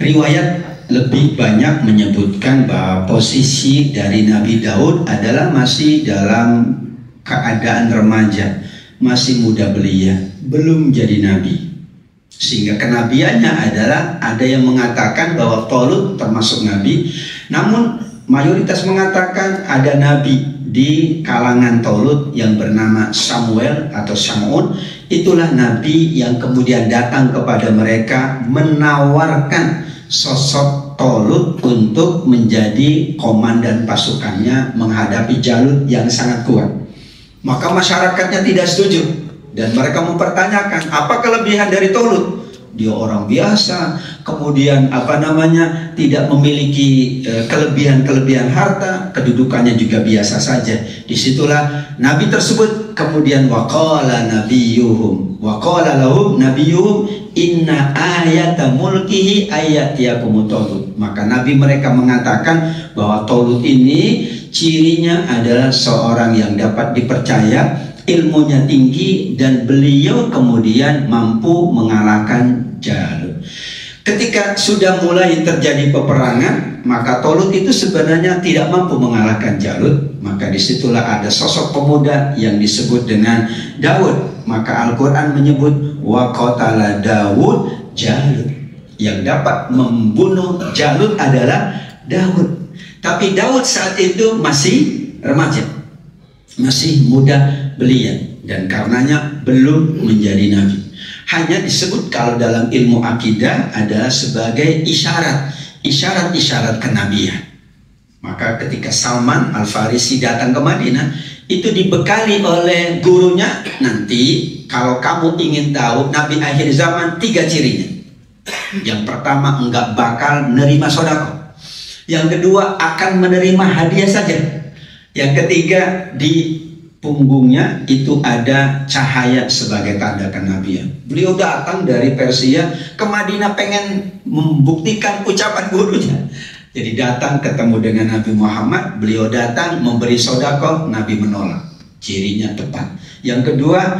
Riwayat lebih banyak menyebutkan bahwa posisi dari Nabi Daud adalah masih dalam keadaan remaja, masih muda belia, belum jadi nabi. Sehingga kenabiannya adalah ada yang mengatakan bahwa Tolut termasuk nabi, namun mayoritas mengatakan ada nabi di kalangan Tolut yang bernama Samuel atau Samun. Itulah nabi yang kemudian datang kepada mereka menawarkan sosok Tolut untuk menjadi komandan pasukannya menghadapi Jalut yang sangat kuat. Maka masyarakatnya tidak setuju dan mereka mempertanyakan apa kelebihan dari Tolut. Dia orang biasa, kemudian tidak memiliki kelebihan-kelebihan harta, kedudukannya juga biasa saja. Disitulah nabi tersebut kemudian waqala lahum nabiyuhum inna ayata mulkihi ayatiyakum Tolut. Maka nabi mereka mengatakan bahwa Tolut ini cirinya adalah seorang yang dapat dipercaya, ilmunya tinggi, dan beliau kemudian mampu mengalahkan Jalut. Ketika sudah mulai terjadi peperangan, maka Tolut itu sebenarnya tidak mampu mengalahkan Jalut. Maka disitulah ada sosok pemuda yang disebut dengan Daud. Maka Al-Quran menyebut wa qatala Daud Jalut. Yang dapat membunuh Jalut adalah Daud. Tapi Daud saat itu masih remaja, masih muda belia, dan karenanya belum menjadi nabi. Hanya disebut kalau dalam ilmu akidah adalah sebagai isyarat kenabian. Maka ketika Salman Al-Farisi datang ke Madinah, itu dibekali oleh gurunya, nanti kalau kamu ingin tahu nabi akhir zaman, 3 cirinya. Yang pertama, enggak bakal menerima sedekah. Yang kedua, akan menerima hadiah saja. Yang ketiga, di punggungnya itu ada cahaya sebagai tanda kenabian. Beliau datang dari Persia ke Madinah pengen membuktikan ucapan gurunya. Jadi datang ketemu dengan Nabi Muhammad, beliau datang memberi sedekah, Nabi menolak. Cirinya tepat. Yang kedua,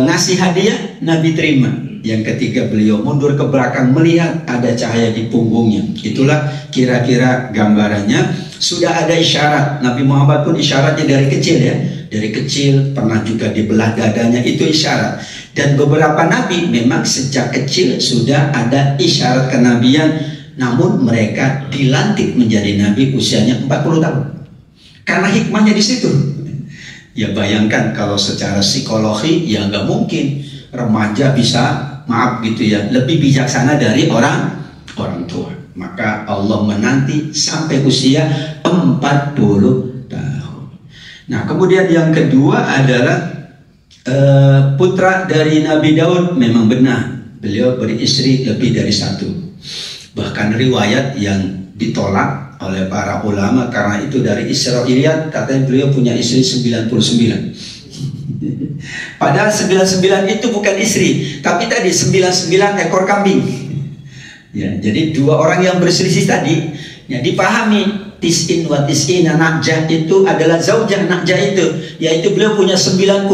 ngasih hadiah, Nabi terima. Yang ketiga, beliau mundur ke belakang melihat ada cahaya di punggungnya. Itulah kira-kira gambarannya. Sudah ada isyarat. Nabi Muhammad pun isyaratnya dari kecil ya. Dari kecil pernah juga dibelah dadanya, itu isyarat. Dan beberapa nabi memang sejak kecil sudah ada isyarat kenabian, namun mereka dilantik menjadi nabi usianya 40 tahun. Karena hikmahnya di situ. Ya bayangkan kalau secara psikologi ya nggak mungkin remaja bisa lebih bijaksana dari orang tua. Maka Allah menanti sampai usia 40 tahun. Nah, kemudian yang kedua adalah putra dari Nabi Daud. Memang benar beliau beristri lebih dari 1. Bahkan riwayat yang ditolak oleh para ulama karena itu dari Israiliyat, katanya beliau punya istri 99. Padahal 99 itu bukan istri, tapi tadi 99 ekor kambing. Ya, jadi 2 orang yang berselisih tadi, ya dipahami. Tis'in wa tis'ina Najah itu adalah zaujah Najah itu, yaitu beliau punya 99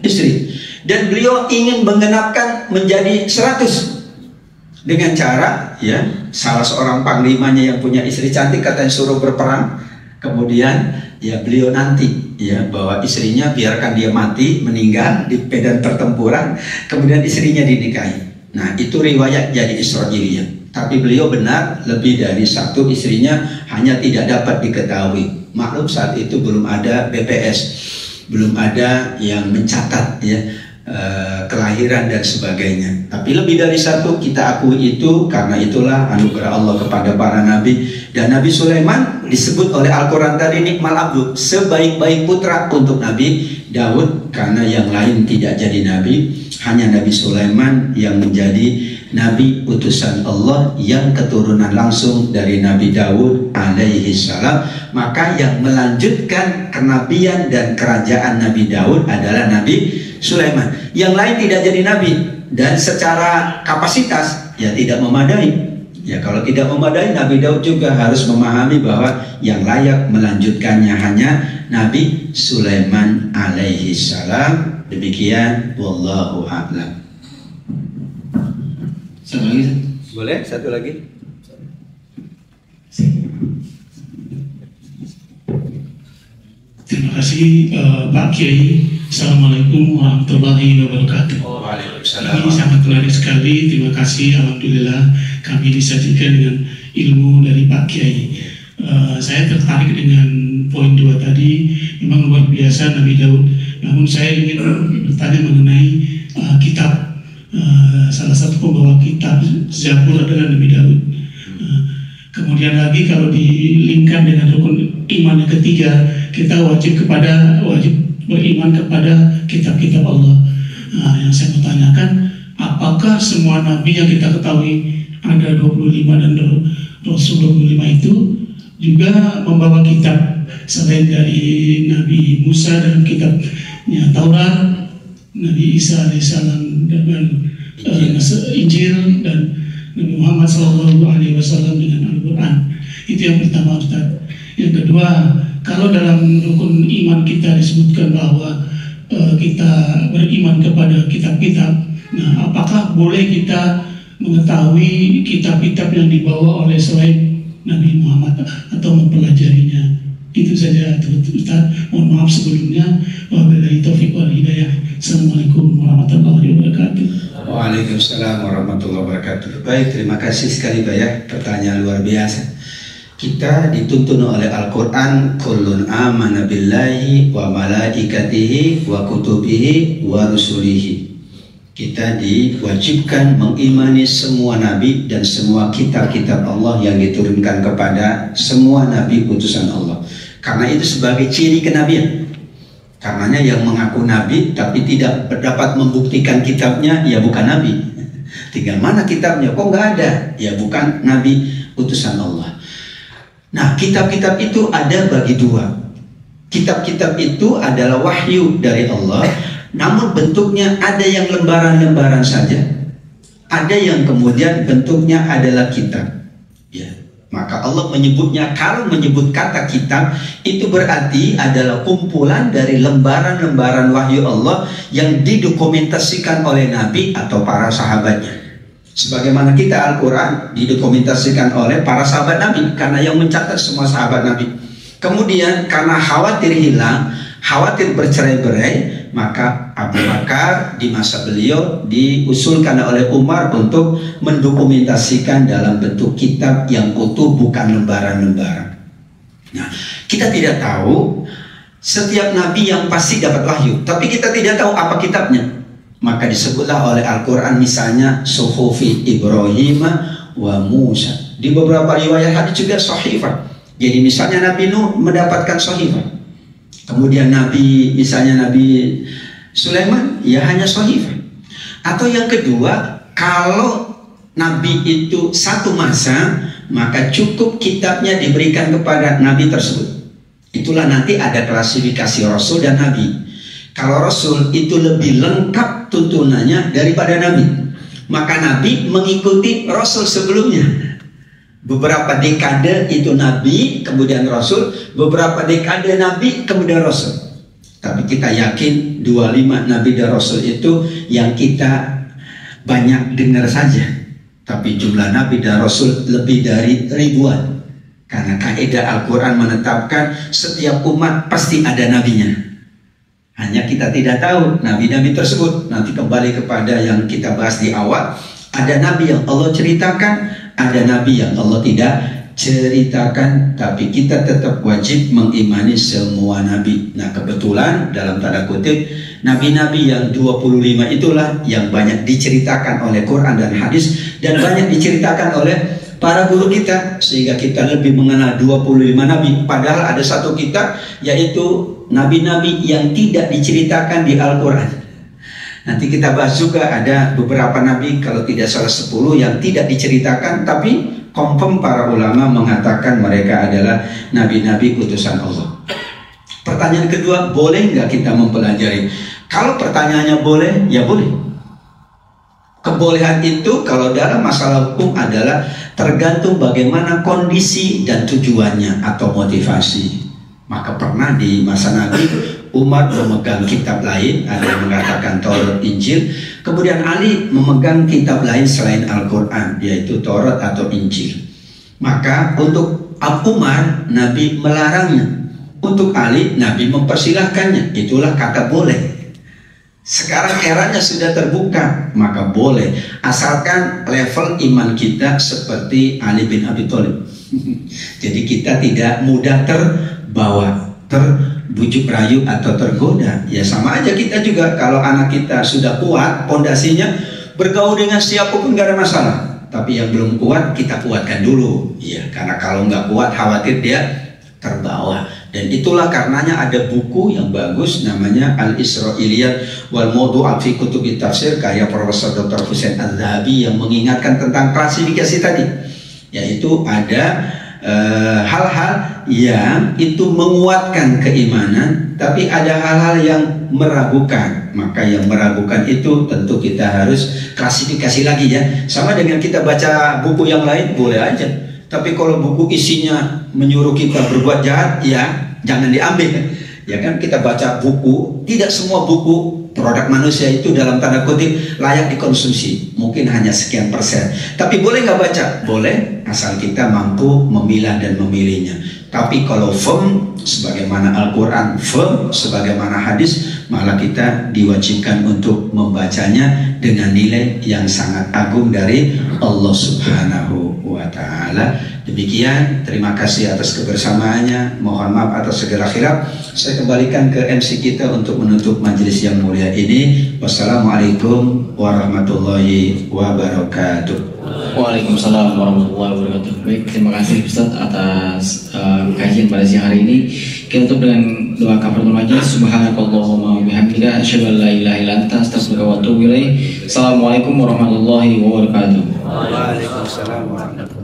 istri, dan beliau ingin menggenapkan menjadi 100 dengan cara ya salah seorang panglimanya yang punya istri cantik katanya suruh berperang, kemudian ya beliau nanti ya bahwa istrinya biarkan dia mati meninggal di medan pertempuran, kemudian istrinya dinikahi. Nah itu riwayat jadi Israiliyah. Tapi beliau benar lebih dari 1 istrinya, hanya tidak dapat diketahui. Maklum saat itu belum ada BPS, belum ada yang mencatat ya kelahiran dan sebagainya. Tapi lebih dari 1 kita akui itu, karena itulah anugerah Allah kepada para nabi. Dan Nabi Sulaiman disebut oleh Al-Quran tadi nikmal abdu, sebaik-baik putra untuk Nabi Daud, karena yang lain tidak jadi nabi, hanya Nabi Sulaiman yang menjadi nabi utusan Allah yang keturunan langsung dari Nabi Daud alaihi salam. Maka yang melanjutkan kenabian dan kerajaan Nabi Daud adalah Nabi Sulaiman. Yang lain tidak jadi nabi, dan secara kapasitas ya tidak memadai. Ya kalau tidak memadai, Nabi Daud juga harus memahami bahwa yang layak melanjutkannya hanya Nabi Sulaiman alaihi salam. Demikian, wallahu a'lam. Satu lagi. Boleh satu lagi? Terima kasih Pak Kiai. Assalamualaikum warahmatullahi wabarakatuh. Waalaikumsalam. Ini sangat menarik sekali. Terima kasih. Alhamdulillah kami disajikan dengan ilmu dari Pak Kiai. saya tertarik dengan poin 2 tadi, memang luar biasa Nabi Daud. Namun saya ingin bertanya mengenai kitab. Salah satu pembawa kitab Zabur adalah Nabi Daud. Kemudian lagi kalau dilingkan dengan rukun iman yang ketiga, kita wajib beriman kepada kitab-kitab Allah. Yang saya mau tanyakan, apakah semua nabi yang kita ketahui ada 25 dan Rasul 25 itu juga membawa kitab selain dari Nabi Musa dalam kitabnya Taurat, Nabi Isa alaihissalam dengan Injil, dan Nabi Muhammad SAW dengan Al-Quran. Itu yang pertama, Ustaz. Yang kedua, kalau dalam rukun iman kita disebutkan bahwa kita beriman kepada kitab-kitab, nah apakah boleh kita mengetahui kitab-kitab yang dibawa oleh selain Nabi Muhammad atau mempelajarinya? Itu saja, Ustaz. Mohon maaf sebelumnya. Wabillahi taufiq wal hidayah. Assalamualaikum warahmatullahi wabarakatuh. Waalaikumsalam warahmatullahi wabarakatuh. Baik, terima kasih sekali Pak ya. Pertanyaan luar biasa. Kita dituntun oleh Al-Quran, kullun amana billahi wa malaikatihi wa kutubihi wa rusulihi. Kita diwajibkan mengimani semua nabi dan semua kitab-kitab Allah yang diturunkan kepada semua nabi utusan Allah. Karena itu sebagai ciri kenabian. Karenanya yang mengaku nabi tapi tidak dapat membuktikan kitabnya, ya bukan nabi. Tinggal mana kitabnya? Kok nggak ada? Ya bukan nabi utusan Allah. Nah, kitab-kitab itu ada bagi dua. Kitab-kitab itu adalah wahyu dari Allah, namun bentuknya ada yang lembaran-lembaran saja, ada yang kemudian bentuknya adalah kitab. Ya, maka Allah menyebutnya, kalau menyebut kata kitab itu berarti adalah kumpulan dari lembaran-lembaran wahyu Allah yang didokumentasikan oleh Nabi atau para sahabatnya. Sebagaimana kita Al-Quran didokumentasikan oleh para sahabat Nabi, karena yang mencatat semua sahabat Nabi. Kemudian karena khawatir hilang, khawatir bercerai-berai, maka Abu Bakar di masa beliau diusulkan oleh Umar untuk mendokumentasikan dalam bentuk kitab yang utuh, bukan lembaran-lembaran. Nah, kita tidak tahu setiap nabi yang pasti dapat wahyu, tapi kita tidak tahu apa kitabnya. Maka disebutlah oleh Al-Quran misalnya Suhufi Ibrahim wa Musa. Di beberapa riwayat hadis juga Sahifah. Jadi misalnya Nabi Nuh mendapatkan Sahifah. Kemudian misalnya Nabi Sulaiman, ya hanya Sahifah. Atau yang kedua, kalau Nabi itu satu masa, maka cukup kitabnya diberikan kepada Nabi tersebut. Itulah nanti ada klasifikasi Rasul dan Nabi. Kalau Rasul itu lebih lengkap tuntunannya daripada Nabi, maka Nabi mengikuti Rasul sebelumnya. Beberapa dekade itu Nabi, kemudian Rasul. Beberapa dekade Nabi, kemudian Rasul. Tapi kita yakin 25 Nabi dan Rasul itu yang kita banyak dengar saja. Tapi jumlah Nabi dan Rasul lebih dari ribuan. Karena kaidah Al-Quran menetapkan setiap umat pasti ada nabinya. Hanya kita tidak tahu nabi-nabi tersebut. Nanti kembali kepada yang kita bahas di awal. Ada nabi yang Allah ceritakan, ada nabi yang Allah tidak ceritakan. Tapi kita tetap wajib mengimani semua nabi. Nah, kebetulan dalam tanda kutip, nabi-nabi yang 25 itulah yang banyak diceritakan oleh Quran dan hadis, dan banyak diceritakan oleh para guru kita, sehingga kita lebih mengenal 25 nabi. Padahal ada satu kitab, yaitu nabi-nabi yang tidak diceritakan di Al-Quran. Nanti kita bahas juga ada beberapa nabi, kalau tidak salah 10 yang tidak diceritakan, tapi confirm para ulama mengatakan mereka adalah nabi-nabi utusan Allah. Pertanyaan kedua, boleh nggak kita mempelajari? Kalau pertanyaannya boleh, ya boleh. Kebolehan itu kalau dalam masalah hukum adalah tergantung bagaimana kondisi dan tujuannya atau motivasi. Maka pernah di masa Nabi, Umar memegang kitab lain, ada yang mengatakan Taurat, Injil. Kemudian Ali memegang kitab lain selain Al-Quran, yaitu Taurat atau Injil. Maka untuk Umar, Nabi melarangnya. Untuk Ali, Nabi mempersilahkannya. Itulah kata boleh. Sekarang eranya sudah terbuka, maka boleh. Asalkan level iman kita seperti Ali bin Abi Thalib. Jadi kita tidak mudah terbawa, terbujuk rayu atau tergoda. Ya sama aja kita juga, kalau anak kita sudah kuat pondasinya, bergaul dengan siapapun nggak ada masalah. Tapi yang belum kuat kita kuatkan dulu. Ya, karena kalau nggak kuat khawatir dia terbawa. Dan itulah karenanya ada buku yang bagus namanya Al-Isra'iliyat wal Mawdu'at fi Kutubi Tafsir karya Profesor Dr. Husain Al-Zahabi yang mengingatkan tentang klasifikasi tadi, yaitu ada hal-hal yang itu menguatkan keimanan, tapi ada hal-hal yang meragukan. Maka yang meragukan itu tentu kita harus klasifikasi lagi ya. Sama dengan kita baca buku yang lain boleh aja, tapi kalau buku isinya menyuruh kita berbuat jahat, ya jangan diambil. Ya kan, kita baca buku, tidak semua buku produk manusia itu dalam tanda kutip layak dikonsumsi. Mungkin hanya sekian persen. Tapi boleh nggak baca? Boleh, asal kita mampu memilah dan memilihnya. Tapi kalau firm sebagaimana Al-Quran, firm sebagaimana hadis, malah kita diwajibkan untuk membacanya dengan nilai yang sangat agung dari Allah Subhanahu wa Ta'ala. Demikian, terima kasih atas kebersamaannya. Mohon maaf atas segala khilaf. Saya kembalikan ke MC kita untuk menutup majelis yang mulia ini. Wassalamualaikum warahmatullahi wabarakatuh. Waalaikumsalam warahmatullahi wabarakatuh. Baik, terima kasih Ustaz atas kajian pada siang hari ini. Kita tutup dengan doa kafaratul majelis. Subhanakallahumma wa bihamdika asyhadu an la ilaha illa anta astaghfiruka wa atubu ilaik. Assalamualaikum warahmatullahi wabarakatuh. Waalaikumsalam warahmatullahi wabarakatuh.